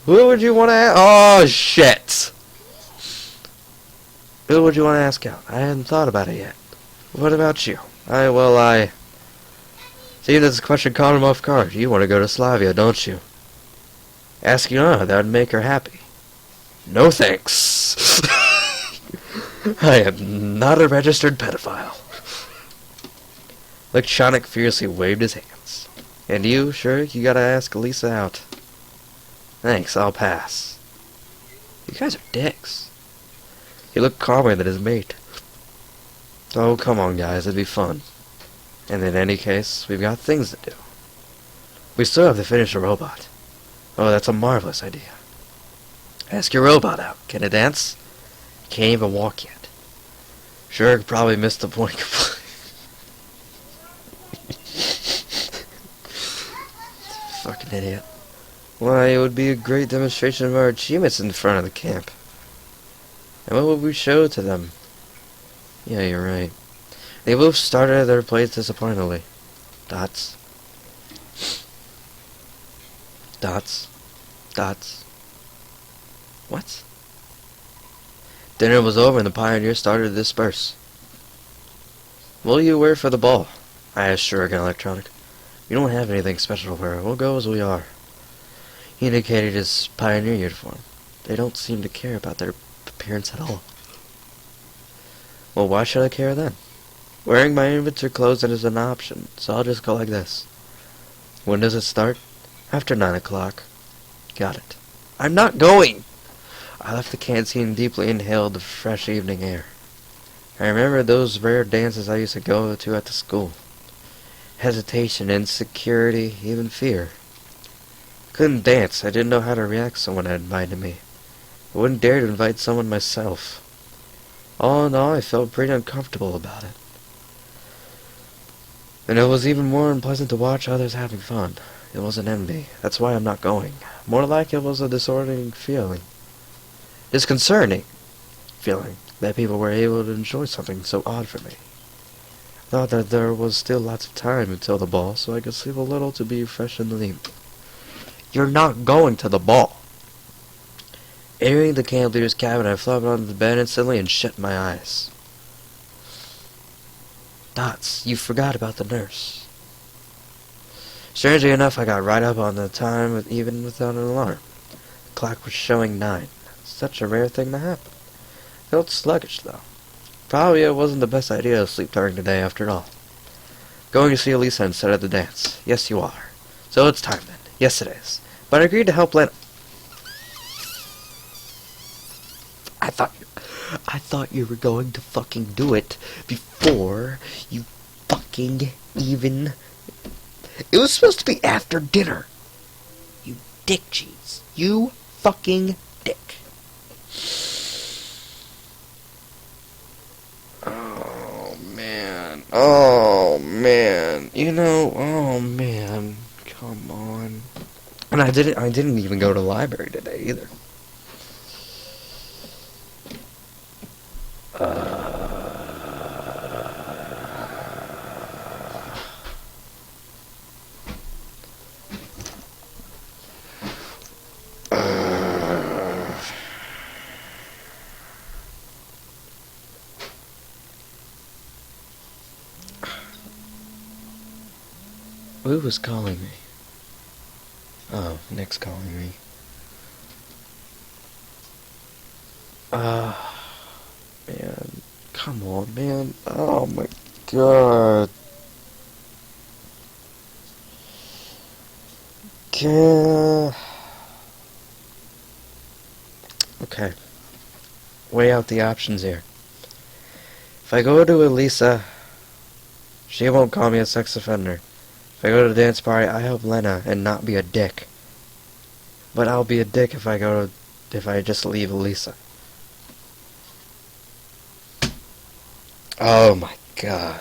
Who would you want to ask? Oh, shit! Who would you want to ask out? I hadn't thought about it yet. What about you? I see, this question caught him off guard. You want to go to Slavia, don't you? Ask Yana, that would make her happy. No thanks. I am not a registered pedophile. Electronic fiercely waved his hands. And you, sure, you gotta ask Elisa out. Thanks, I'll pass. You guys are dicks. He looked calmer than his mate. Oh, come on, guys, it'd be fun. And in any case, we've got things to do. We still have to finish the robot. Oh, that's a marvelous idea. Ask your robot out. Can it dance? Can't even walk yet. Sure, probably missed the point completely. Fucking idiot. Why, it would be a great demonstration of our achievements in front of the camp. And what would we show to them? Yeah, you're right. They both started at their place disappointingly. Dots. Dots. Dots. What? Dinner was over and the pioneers started to disperse. What will you wear for the ball? I asked Shuriken Electronic. We don't have anything special to wear. We'll go as we are. He indicated his pioneer uniform. They don't seem to care about their appearance at all. Well, why should I care then? Wearing my inventor clothes is an option, so I'll just go like this. When does it start? After 9 o'clock. Got it. I'm not going! I left the canteen and deeply inhaled the fresh evening air. I remember those rare dances I used to go to at the school. Hesitation, insecurity, even fear. I couldn't dance. I didn't know how to react to someone had invited me. I wouldn't dare to invite someone myself. All in all, I felt pretty uncomfortable about it. And it was even more unpleasant to watch others having fun. It wasn't envy. That's why I'm not going. More like it was a disorienting feeling. Disconcerting feeling that people were able to enjoy something so odd for me. I thought that there was still lots of time until the ball, so I could sleep a little to be fresh in the evening. You're not going to the ball. Entering the camp leader's cabin, I flopped onto the bed instantly and shut my eyes. Dots, you forgot about the nurse. Strangely enough, I got right up on the time, even without an alarm. The clock was showing 9. Such a rare thing to happen. Felt sluggish, though. Probably it wasn't the best idea to sleep during the day after all. Going to see Elisa instead of the dance. Yes, you are. So it's time then. Yes, it is. But I agreed to help Lena. I thought you were going to fucking do it before you fucking even... It was supposed to be after dinner. You dick cheese. You fucking dick. Oh, man. Oh, man. You know, oh, man. Come on. And I didn't even go to the library today either. Who was calling me? Oh, Nick's calling me. Man. Come on, man. Oh my god. Okay. Weigh out the options here. If I go to Elisa, she won't call me a sex offender. If I go to the dance party, I help Lena and not be a dick. But I'll be a dick if I just leave Elisa. Oh my god.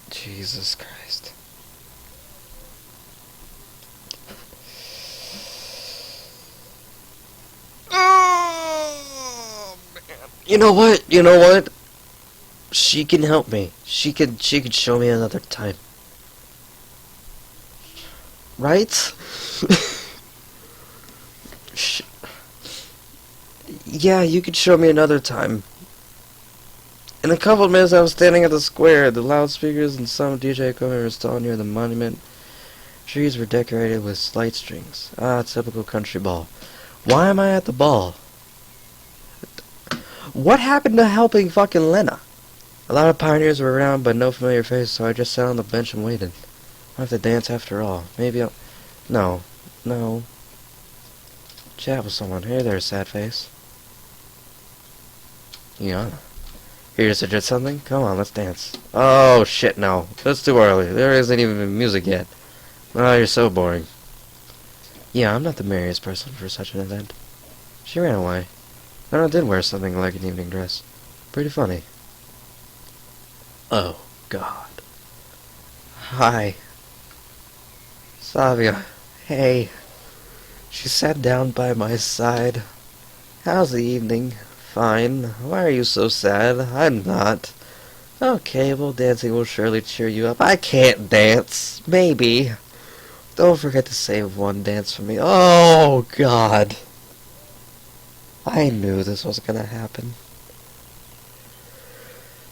Jesus Christ. Oh man. You know what? You know what? She can help me. She could show me another time. Right? Yeah, you could show me another time. In a couple of minutes I was standing at the square. The loudspeakers and some DJ equipment were installed near the monument. Trees were decorated with light strings. Ah, typical country ball. Why am I at the ball? What happened to helping fucking Lena? A lot of pioneers were around, but no familiar faces, so I just sat on the bench and waited. I have to dance after all. Maybe I'll... No. No. Chat with someone. Hey there, sad face. Yeah. Here to suggest something? Come on, let's dance. Oh, shit, no. That's too early. There isn't even music yet. Oh, you're so boring. Yeah, I'm not the merriest person for such an event. She ran away. Then I did wear something like an evening dress. Pretty funny. Oh, God. Hi. Savia. Hey. She sat down by my side. How's the evening? Fine. Why are you so sad? I'm not. Okay, well, dancing will surely cheer you up. I can't dance. Maybe. Don't forget to save one dance for me. Oh, God. I knew this was gonna happen.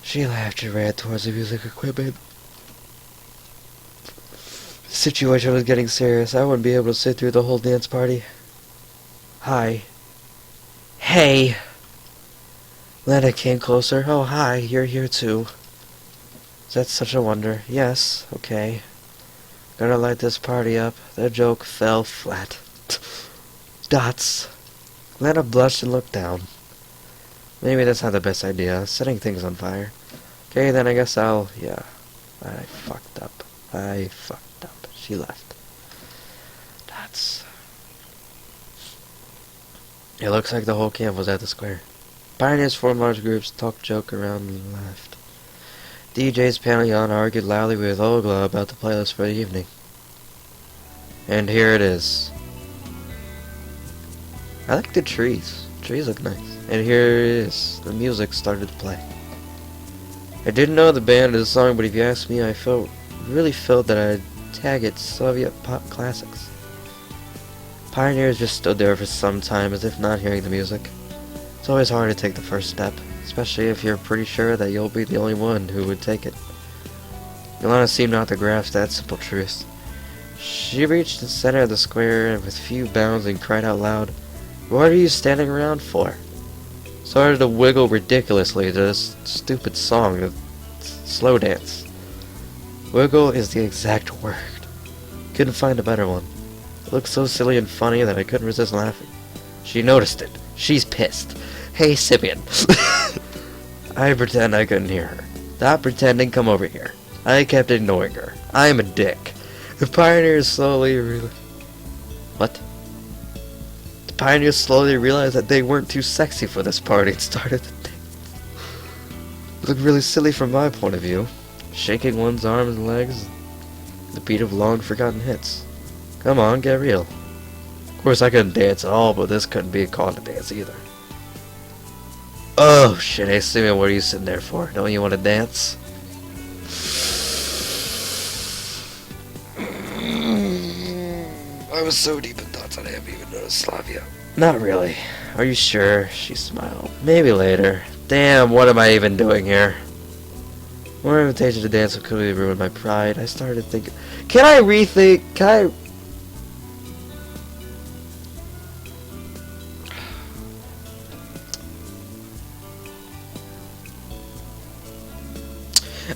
She laughed and ran towards the music equipment. The situation was getting serious. I wouldn't be able to sit through the whole dance party. Hi. Hey. Lena came closer. Oh, hi. You're here too. Is that such a wonder? Yes. Okay. Gonna light this party up. The joke fell flat. Dots. Lena blushed and looked down. Maybe that's not the best idea, setting things on fire. Okay, then I guess yeah. I fucked up. She left. Dots. It looks like the whole camp was at the square. Pioneers formed large groups, talked, joked around, and laughed. DJs paneling on argued loudly with Ogla about the playlist for the evening. And here it is. I like the trees. Trees look nice. And here it is. The music started to play. I didn't know the band or the song, but if you ask me, I really felt that I'd tag it Soviet pop classics. Pioneers just stood there for some time as if not hearing the music. It's always hard to take the first step, especially if you're pretty sure that you'll be the only one who would take it. Yolanda seemed not to grasp that simple truth. She reached the center of the square and with few bounds and cried out loud, "What are you standing around for?" Started to wiggle ridiculously to this stupid song, the slow dance. Wiggle is the exact word. Couldn't find a better one. It looked so silly and funny that I couldn't resist laughing. She noticed it. She's pissed. Hey, Simeon. I pretend I couldn't hear her. Stop pretending, come over here. I kept ignoring her. I'm a dick. The pioneers slowly realized that they weren't too sexy for this party and started to dance. It looked really silly from my point of view. Shaking one's arms and legs, the beat of long forgotten hits. Come on, get real. Of course I couldn't dance at all, but this couldn't be called a dance either. Oh shit, hey Simeon, what are you sitting there for? Don't you want to dance? I was so deep in thoughts I didn't even notice Slavia. Not really. Are you sure? She smiled. Maybe later. Damn, what am I even doing here? More invitation to dance would clearly ruin my pride. I started thinking, can I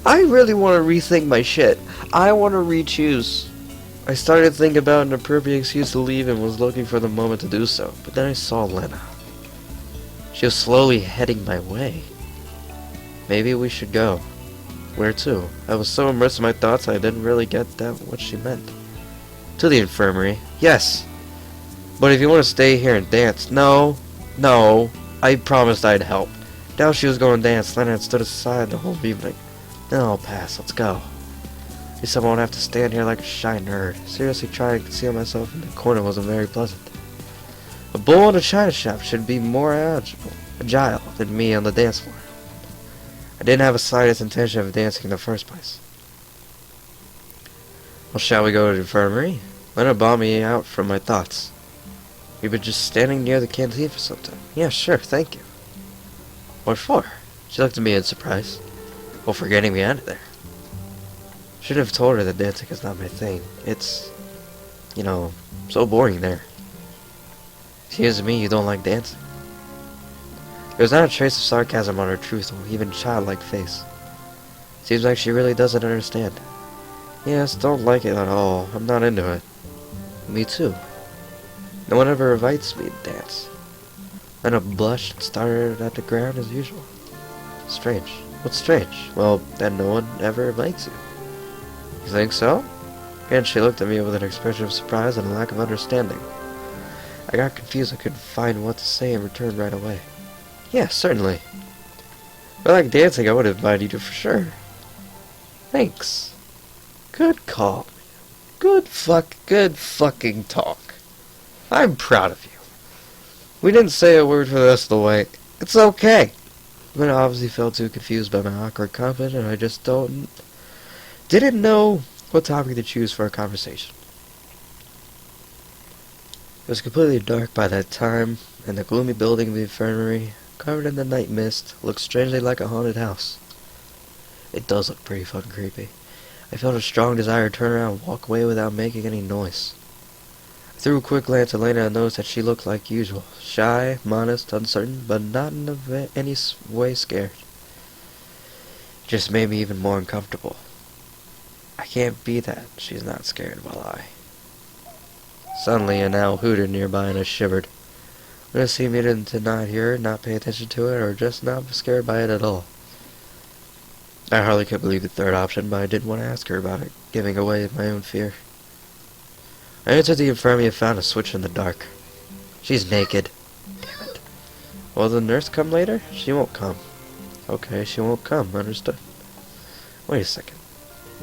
I really want to rethink my shit. I want to re-choose. I started thinking about an appropriate excuse to leave and was looking for the moment to do so. But then I saw Lena. She was slowly heading my way. Maybe we should go. Where to? I was so immersed in my thoughts I didn't really get what she meant. To the infirmary. Yes. But if you want to stay here and dance. No. I promised I'd help. Now she was going to dance. Lena had stood aside the whole evening. Then I'll pass. Let's go. At least I won't have to stand here like a shy nerd. Seriously, trying to conceal myself in the corner wasn't very pleasant. A bull in a china shop should be more agile than me on the dance floor. I didn't have a slightest intention of dancing in the first place. Well, shall we go to the infirmary? Lena bought me out from my thoughts. We've been just standing near the canteen for some time. Yeah, sure, thank you. What for? She looked at me in surprise. Well, for getting me out of there. Should have told her that dancing is not my thing. It's, so boring there. Excuse me, you don't like dancing? There was not a trace of sarcasm on her truthful, even childlike face. Seems like she really doesn't understand. Yes, don't like it at all. I'm not into it. Me too. No one ever invites me to dance. Lena blushed and stared at the ground as usual. Strange. What's strange? Well, that no one ever invites you. You think so? Again, she looked at me with an expression of surprise and a lack of understanding. I got confused. I couldn't find what to say and returned right away. Yeah, certainly. If I like dancing, I would invite you to for sure. Thanks. Good call. Good fucking talk. I'm proud of you. We didn't say a word for the rest of the way. It's okay. But I obviously felt too confused by my awkward comment, and I just didn't know what topic to choose for a conversation. It was completely dark by that time, and the gloomy building of the infirmary, covered in the night mist, looked strangely like a haunted house. It does look pretty fucking creepy. I felt a strong desire to turn around and walk away without making any noise. I threw a quick glance at Lena and noticed that she looked like usual, shy, modest, uncertain, but not in any way scared. It just made me even more uncomfortable. I can't be that she's not scared while I... Suddenly an owl hooted nearby and I shivered. Lena seemed to not hear it, not pay attention to it, or just not scared by it at all. I hardly could believe the third option, but I didn't want to ask her about it, giving away my own fear. I entered the infirmary and found a switch in the dark. She's naked. Damn it. Will the nurse come later? She won't come. Okay, she won't come. Understood. Wait a second.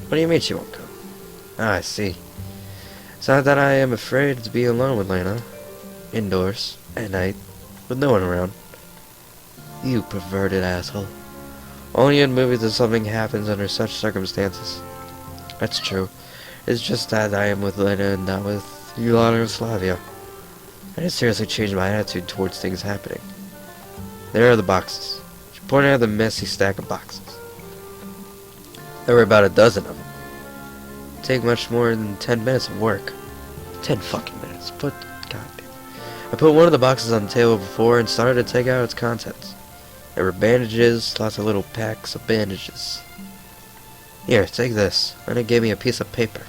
What do you mean she won't come? Ah, I see. It's not that I am afraid to be alone with Lena. Indoors. At night. With no one around. You perverted asshole. Only in movies does something happens under such circumstances. That's true. It's just that I am with Lena and not with Yolanda or Slavia. And it seriously changed my attitude towards things happening. There are the boxes. She pointed out the messy stack of boxes. There were about a dozen of them. It'd take much more than 10 minutes of work. 10 fucking minutes, but goddamn. I put one of the boxes on the table before and started to take out its contents. There were bandages, lots of little packs of bandages. Here, take this. And it gave me a piece of paper.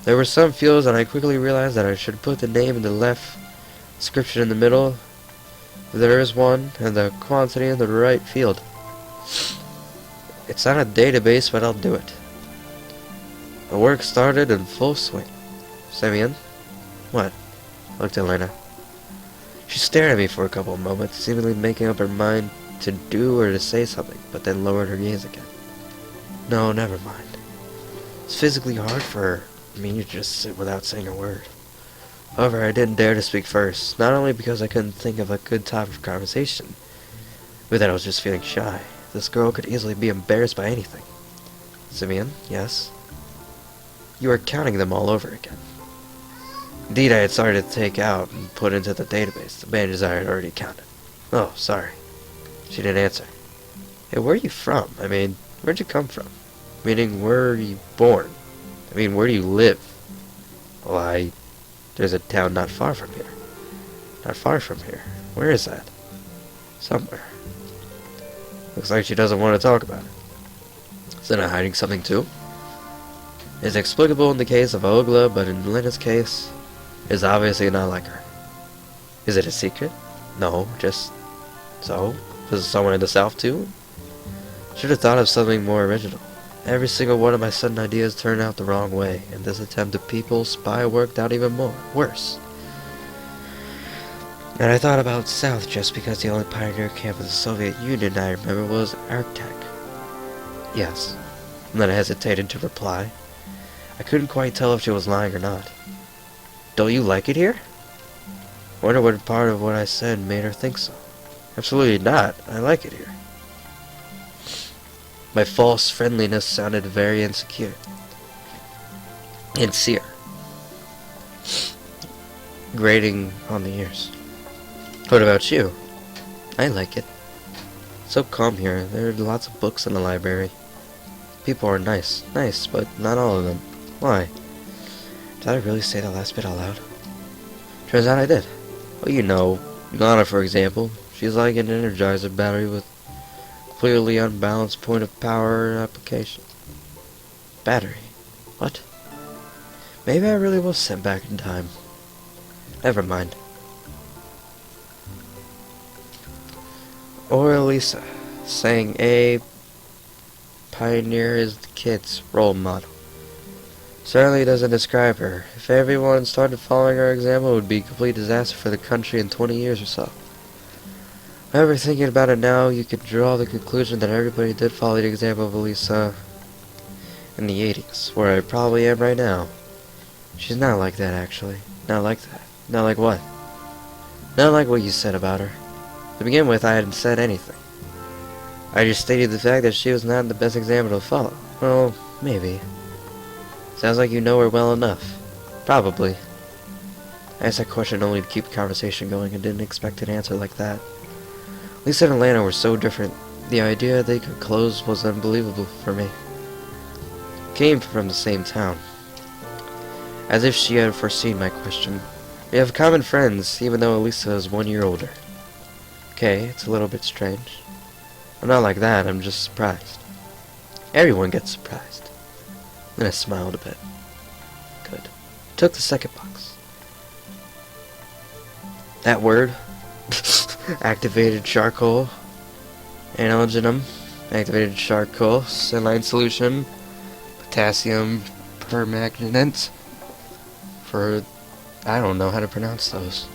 There were some fields, and I quickly realized that I should put the name in the left, description in the middle, if there is one, and the quantity in the right field. It's not a database, but I'll do it. The work started in full swing. Semyon? What? I looked at Lena. She stared at me for a couple of moments, seemingly making up her mind to do or to say something, but then lowered her gaze again. No, never mind. It's physically hard for me to just sit without saying a word. However, I didn't dare to speak first, not only because I couldn't think of a good topic of conversation, but that I was just feeling shy. This girl could easily be embarrassed by anything. Semyon, yes? You are counting them all over again. Indeed, I had started to take out and put into the database the bandages I had already counted. Oh, sorry. She didn't answer. Hey, where are you from? I mean, where'd you come from? Meaning, where are you born? I mean, where do you live? Well, there's a town not far from here. Not far from here. Where is that? Somewhere. Looks like she doesn't want to talk about it. Is Lena hiding something too? It's explicable in the case of Ogla, but in Lena's case, it's obviously not like her. Is it a secret? No, just so. Is someone in the South too? Should have thought of something more original. Every single one of my sudden ideas turned out the wrong way, and this attempt at people spy worked out even worse. And I thought about South just because the only pioneer camp of the Soviet Union I remember was Arctic. Yes. And then I hesitated to reply. I couldn't quite tell if she was lying or not. Don't you like it here? I wonder what part of what I said made her think so. Absolutely not. I like it here. My false friendliness sounded very insecure. Sincere. Grating on the ears. What about you? I like it. So calm here. There are lots of books in the library. People are nice. Nice, but not all of them. Why? Did I really say the last bit out loud? Turns out I did. Well, you know, Lana, for example. She's like an Energizer battery with Completely unbalanced point of power application. Battery. What? Maybe I really was sent back in time. Never mind. Or Elisa, saying a pioneer is the kid's role model. Certainly doesn't describe her. If everyone started following her example, it would be a complete disaster for the country in 20 years or so. However, thinking about it now, you could draw the conclusion that everybody did follow the example of Elisa in the 80s, where I probably am right now. She's not like that, actually. Not like that. Not like what? Not like what you said about her. To begin with, I hadn't said anything. I just stated the fact that she was not the best example to follow. Well, maybe. Sounds like you know her well enough. Probably. I asked that question only to keep the conversation going and didn't expect an answer like that. Lisa and Atlanta were so different. The idea they could close was unbelievable for me. Came from the same town. As if she had foreseen my question. We have common friends, even though Elisa is 1 year older. Okay, it's a little bit strange. I'm not like that, I'm just surprised. Everyone gets surprised. Then I smiled a bit. Good. Took the second box. That word. Activated charcoal. Analgenum. Activated charcoal. Saline solution. Potassium permanganate. For... I don't know how to pronounce those.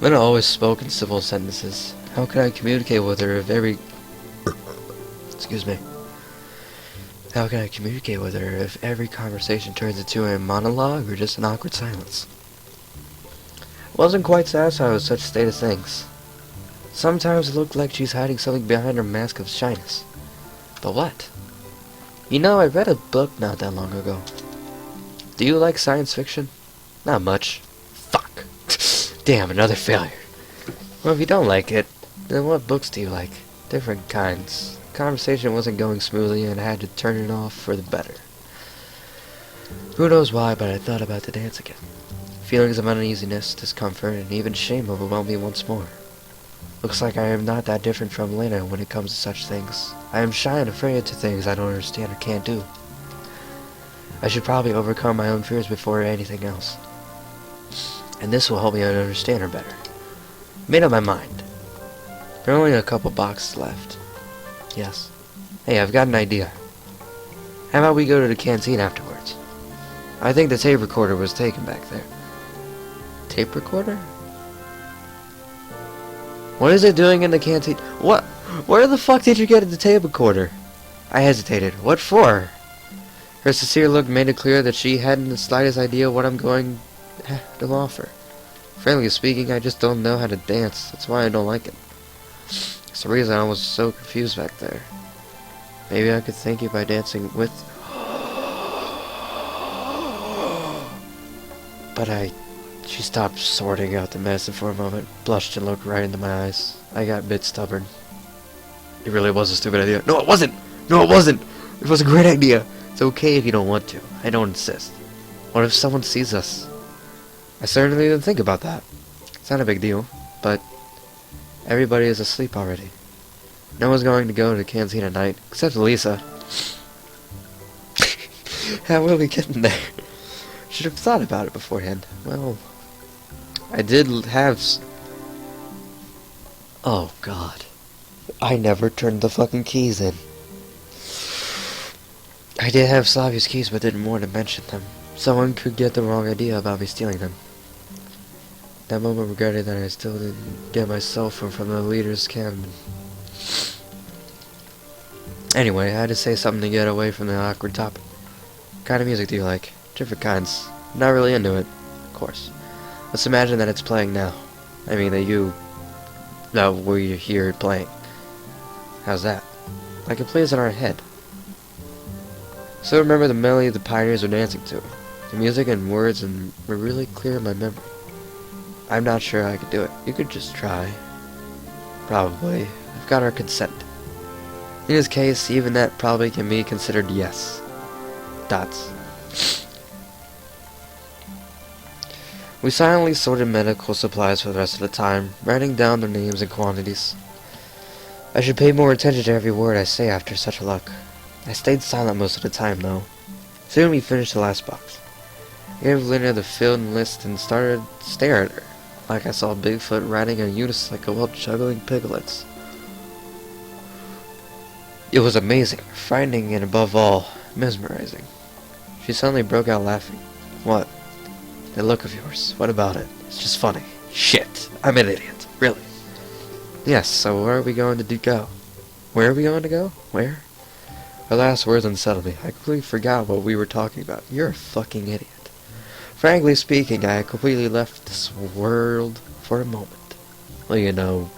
Lena always spoke in simple sentences. How could I communicate with her if every... Excuse me. How can I communicate with her if every conversation turns into a monologue or just an awkward silence? I wasn't quite satisfied with such a state of things. Sometimes it looked like she's hiding something behind her mask of shyness. But what? You know, I read a book not that long ago. Do you like science fiction? Not much. Fuck. Damn, another failure. Well, if you don't like it, then what books do you like? Different kinds. Conversation wasn't going smoothly and I had to turn it off for the better. Who knows why, but I thought about the dance again. Feelings of uneasiness, discomfort, and even shame overwhelmed me once more. Looks like I am not that different from Lena when it comes to such things. I am shy and afraid to things I don't understand or can't do. I should probably overcome my own fears before anything else. And this will help me understand her better. Made up my mind. There are only a couple boxes left. Yes. Hey, I've got an idea. How about we go to the canteen afterwards? I think the tape recorder was taken back there. Tape recorder? What is it doing in the canteen? What? Where the fuck did you get the tape recorder? I hesitated. What for? Her sincere look made it clear that she hadn't the slightest idea what I'm going to offer. Frankly speaking, I just don't know how to dance. That's why I don't like it. That's the reason I was so confused back there. Maybe I could thank you by dancing with... But She stopped sorting out the medicine for a moment, blushed and looked right into my eyes. I got a bit stubborn. It really was a stupid idea. No, it wasn't! No, it wasn't! It was a great idea! It's okay if you don't want to. I don't insist. What if someone sees us? I certainly didn't think about that. It's not a big deal, but everybody is asleep already. No one's going to go to the canteen at night, except Lisa. How will we get in there? Should have thought about it beforehand. Well, I did have... Oh, God. I never turned the fucking keys in. I did have Slavia's keys, but didn't want to mention them. Someone could get the wrong idea about me stealing them. That moment regretted that I still didn't get my cell phone from the leader's cabin. Anyway, I had to say something to get away from the awkward topic. What kind of music do you like? Different kinds. I'm not really into it, of course. Let's imagine that it's playing now. I mean that we hear it playing. How's that? Like it plays in our head. So remember the melody the pioneers were dancing to. The music and words were really clear in my memory. I'm not sure I could do it. You could just try. Probably. I've got our consent. In this case, even that probably can be considered yes. Dots. We silently sorted medical supplies for the rest of the time, writing down their names and quantities. I should pay more attention to every word I say after such a look. I stayed silent most of the time, though. Soon we finished the last box. I gave Lena the filled list and started staring at her, like I saw Bigfoot riding a unicycle while juggling piglets. It was amazing, frightening, and above all, mesmerizing. She suddenly broke out laughing. What? That look of yours. What about it? It's just funny. Shit. I'm an idiot. Really. Yes, so where are we going to go? Where are we going to go? Where? Her last words unsettled me. I completely forgot what we were talking about. You're a fucking idiot. Frankly speaking, I completely left this world for a moment. Well, you know,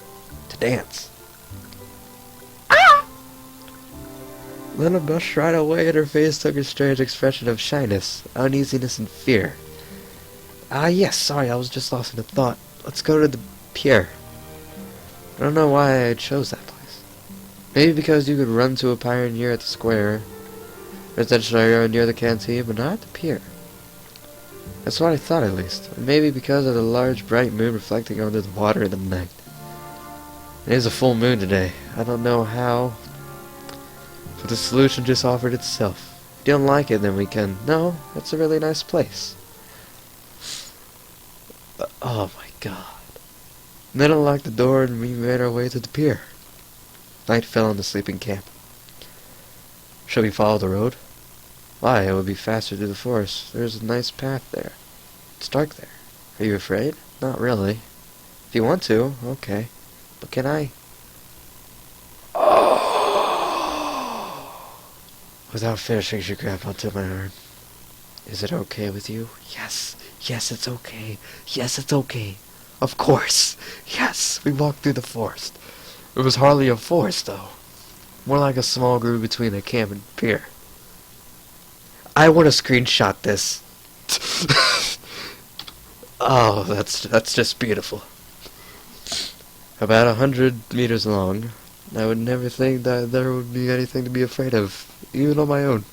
to dance. Lena brushed right away and her face took a strange expression of shyness, uneasiness, and fear. Yes, sorry, I was just lost in a thought. Let's go to the pier. I don't know why I chose that place. Maybe because you could run to a pioneer at the square, residential area near the canteen, but not at the pier. That's what I thought, at least. And maybe because of the large, bright moon reflecting onto the water in the night. It is a full moon today. I don't know how, but the solution just offered itself. If you don't like it, then we can... No, that's a really nice place. Oh my god. And then unlocked the door and we made our way to the pier. Night fell on the sleeping camp. Should we follow the road? Why, it would be faster through the forest. There's a nice path there. It's dark there. Are you afraid? Not really. If you want to, okay. But can I? Without finishing, she grabbed onto my arm. Is it okay with you? Yes. Yes, it's okay. Yes, it's okay. Of course. Yes. We walked through the forest. It was hardly a forest, though. More like a small grove between the camp and pier. I want to screenshot this. Oh, that's just beautiful. About 100 meters long. I would never think that there would be anything to be afraid of, even on my own.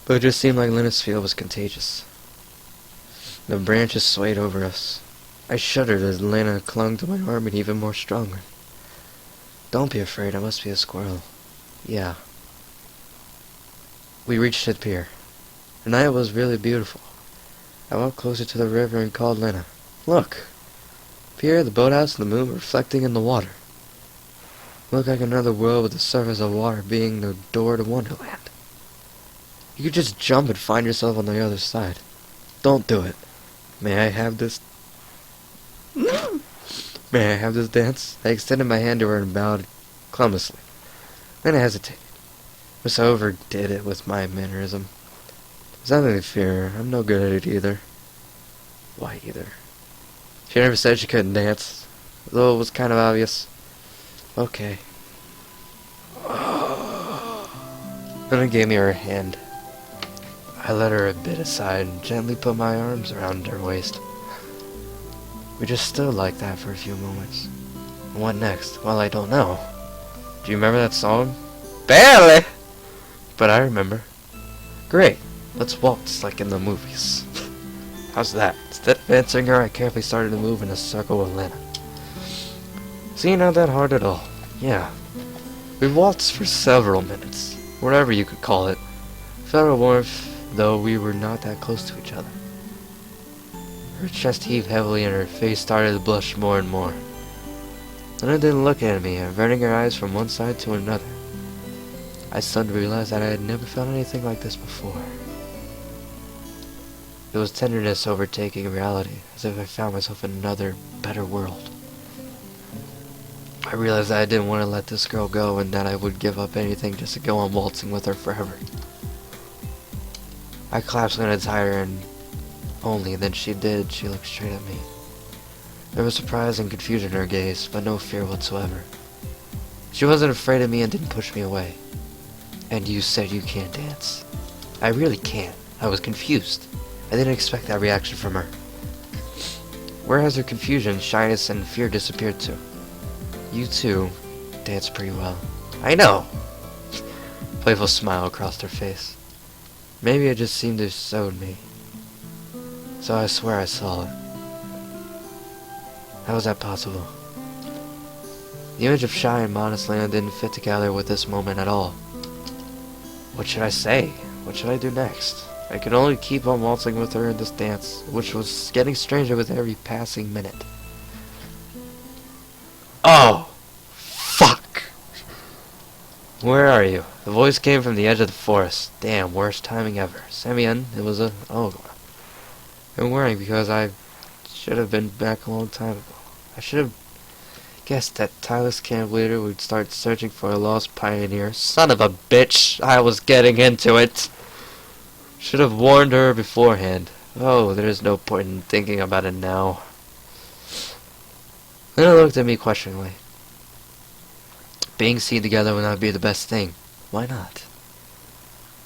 But it just seemed like Lena's feel was contagious. The branches swayed over us. I shuddered as Lena clung to my arm and even more stronger. Don't be afraid, I must be a squirrel. Yeah. We reached the pier. The night was really beautiful. I walked closer to the river and called Lena. Look! Pier, the boathouse, and the moon reflecting in the water. It looked like another world with the surface of water being the door to Wonderland. You could just jump and find yourself on the other side. Don't do it. May I have this? May I have this dance? I extended my hand to her and bowed clumsily. Then I hesitated. Miss I overdid it with my mannerism. There's nothing to fear. I'm no good at it either. Why either? She never said she couldn't dance, though it was kind of obvious. Okay. Lena gave me her hand. I led her a bit aside and gently put my arms around her waist. We just stood like that for a few moments. And what next? Well, I don't know. Do you remember that song? Barely! But I remember. Great. Let's waltz like in the movies. How's that? Instead of answering her, I carefully started to move in a circle with Lena. See, not that hard at all. Yeah. We waltzed for several minutes. Whatever you could call it. Felt a warmth, though we were not that close to each other. Her chest heaved heavily and her face started to blush more and more. Lena didn't look at me, averting her eyes from one side to another. I suddenly realized that I had never felt anything like this before. It was tenderness overtaking reality, as if I found myself in another, better world. I realized that I didn't want to let this girl go and that I would give up anything just to go on waltzing with her forever. I clasped Lena tighter and only then she looked straight at me. There was surprise and confusion in her gaze, but no fear whatsoever. She wasn't afraid of me and didn't push me away. And you said you can't dance. I really can't. I was confused. I didn't expect that reaction from her. Where has her confusion, shyness, and fear disappeared to? You too dance pretty well. I know! Playful smile crossed her face. Maybe it just seemed to suit me. So I swear I saw it. How was that possible? The image of shy and modest Lena didn't fit together with this moment at all. What should I say? What should I do next? I could only keep on waltzing with her in this dance, which was getting stranger with every passing minute. Oh! Fuck! Where are you? The voice came from the edge of the forest. Damn, worst timing ever. Semyon, it was a... Oh. I'm worrying because I should have been back a long time ago. I should have guessed that Tyler's camp leader would start searching for a lost pioneer. Son of a bitch! I was getting into it! Should have warned her beforehand. Oh, there's no point in thinking about it now. Lena looked at me questioningly. Being seen together would not be the best thing. Why not?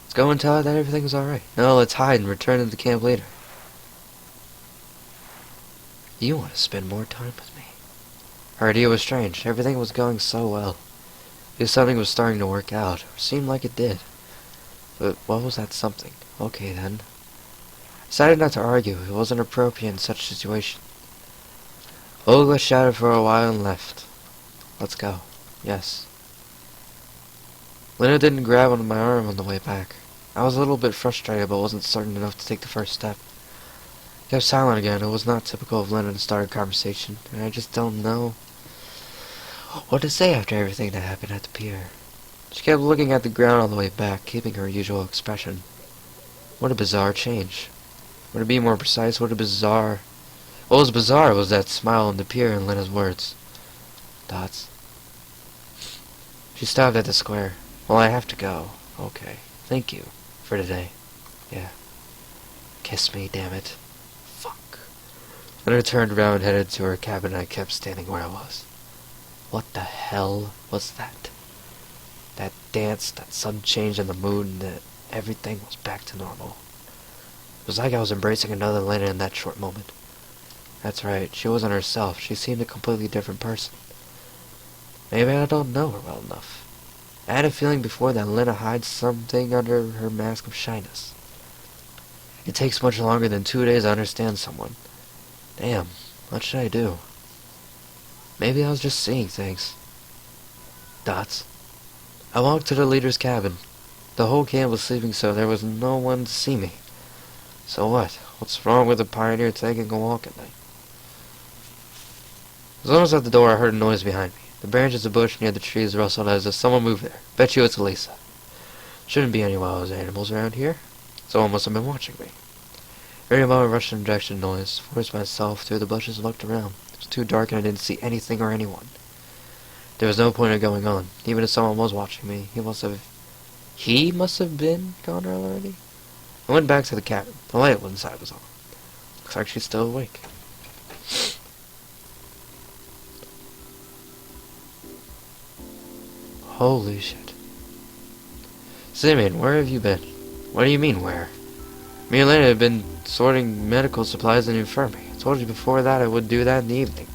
Let's go and tell her that everything's alright. No, let's hide and return to the camp later. You want to spend more time with me. Her idea was strange. Everything was going so well. If something was starting to work out, or seemed like it did. But what was that something? Okay then. I decided not to argue. It wasn't appropriate in such a situation. Olga shouted for a while and left. Let's go. Yes. Lena didn't grab onto my arm on the way back. I was a little bit frustrated, but wasn't certain enough to take the first step. I kept silent again. It was not typical of Lena to start a conversation, and I just don't know what to say after everything that happened at the pier. She kept looking at the ground on the way back, keeping her usual expression. What a bizarre change. Or to be more precise, what was bizarre was that smile on the pier and Lena's words. Dots. She stopped at the square. Well, I have to go. Okay. Thank you. For today. Yeah. Kiss me, damn it. Fuck. Lena turned around and headed to her cabin, and I kept standing where I was. What the hell was that? That dance, that sudden change in the mood, and that everything was back to normal. It was like I was embracing another Lena in that short moment. That's right, she wasn't herself. She seemed a completely different person. Maybe I don't know her well enough. I had a feeling before that Lena hides something under her mask of shyness. It takes much longer than 2 days to understand someone. Damn, what should I do? Maybe I was just seeing things. Dots. I walked to the leader's cabin. The whole camp was sleeping, so there was no one to see me. So what? What's wrong with a pioneer taking a walk at night? As I was at the door, I heard a noise behind me. The branches of the bush near the trees rustled as if someone moved there. Bet you it's Elisa. Shouldn't be any wild animals around here. Someone must have been watching me. Every moment I rushed in the direction of the noise, forced myself through the bushes and looked around. It was too dark and I didn't see anything or anyone. There was no point in going on. Even if someone was watching me, he must have been gone already. I went back to the cabin. The light inside was on. Looks like she's still awake. Holy shit. Simeon, where have you been? What do you mean, where? Me and Lena have been sorting medical supplies in the infirmary. I told you before that I would do that in the evening.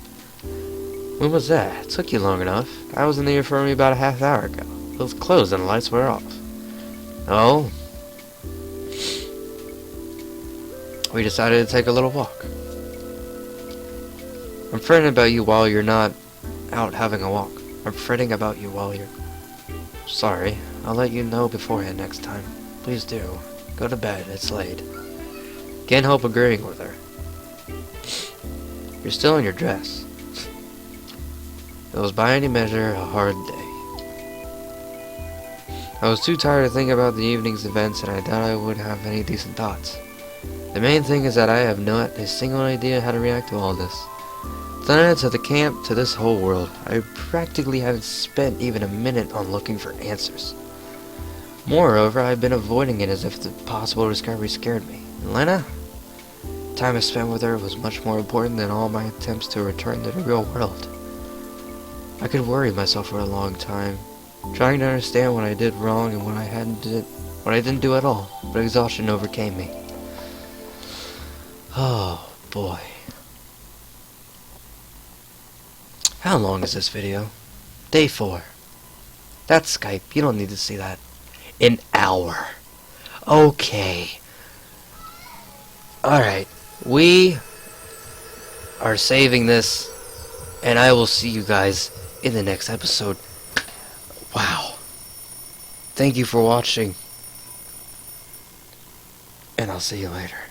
When was that? It took you long enough. I was in the infirmary about a half hour ago. It was closed and the lights were off. Oh? We decided to take a little walk. I'm fretting about you while you're not out having a walk. I'm fretting about you while you're... Sorry. I'll let you know beforehand next time. Please do. Go to bed. It's late. Can't help agreeing with her. You're still in your dress. It was by any measure a hard day. I was too tired to think about the evening's events, and I doubt I would have any decent thoughts. The main thing is that I have not a single idea how to react to all this. To the camp, to this whole world, I practically haven't spent even a minute on looking for answers. Moreover, I've been avoiding it as if the possible discovery scared me. And Lena? The time I spent with her was much more important than all my attempts to return to the real world. I could worry myself for a long time, trying to understand what I did wrong and what I didn't do at all, but exhaustion overcame me. Oh, boy. How long is this video? Day 4. That's Skype. You don't need to see that. An hour. Okay. Alright. We are saving this, and I will see you guys in the next episode. Wow. Thank you for watching. And I'll see you later.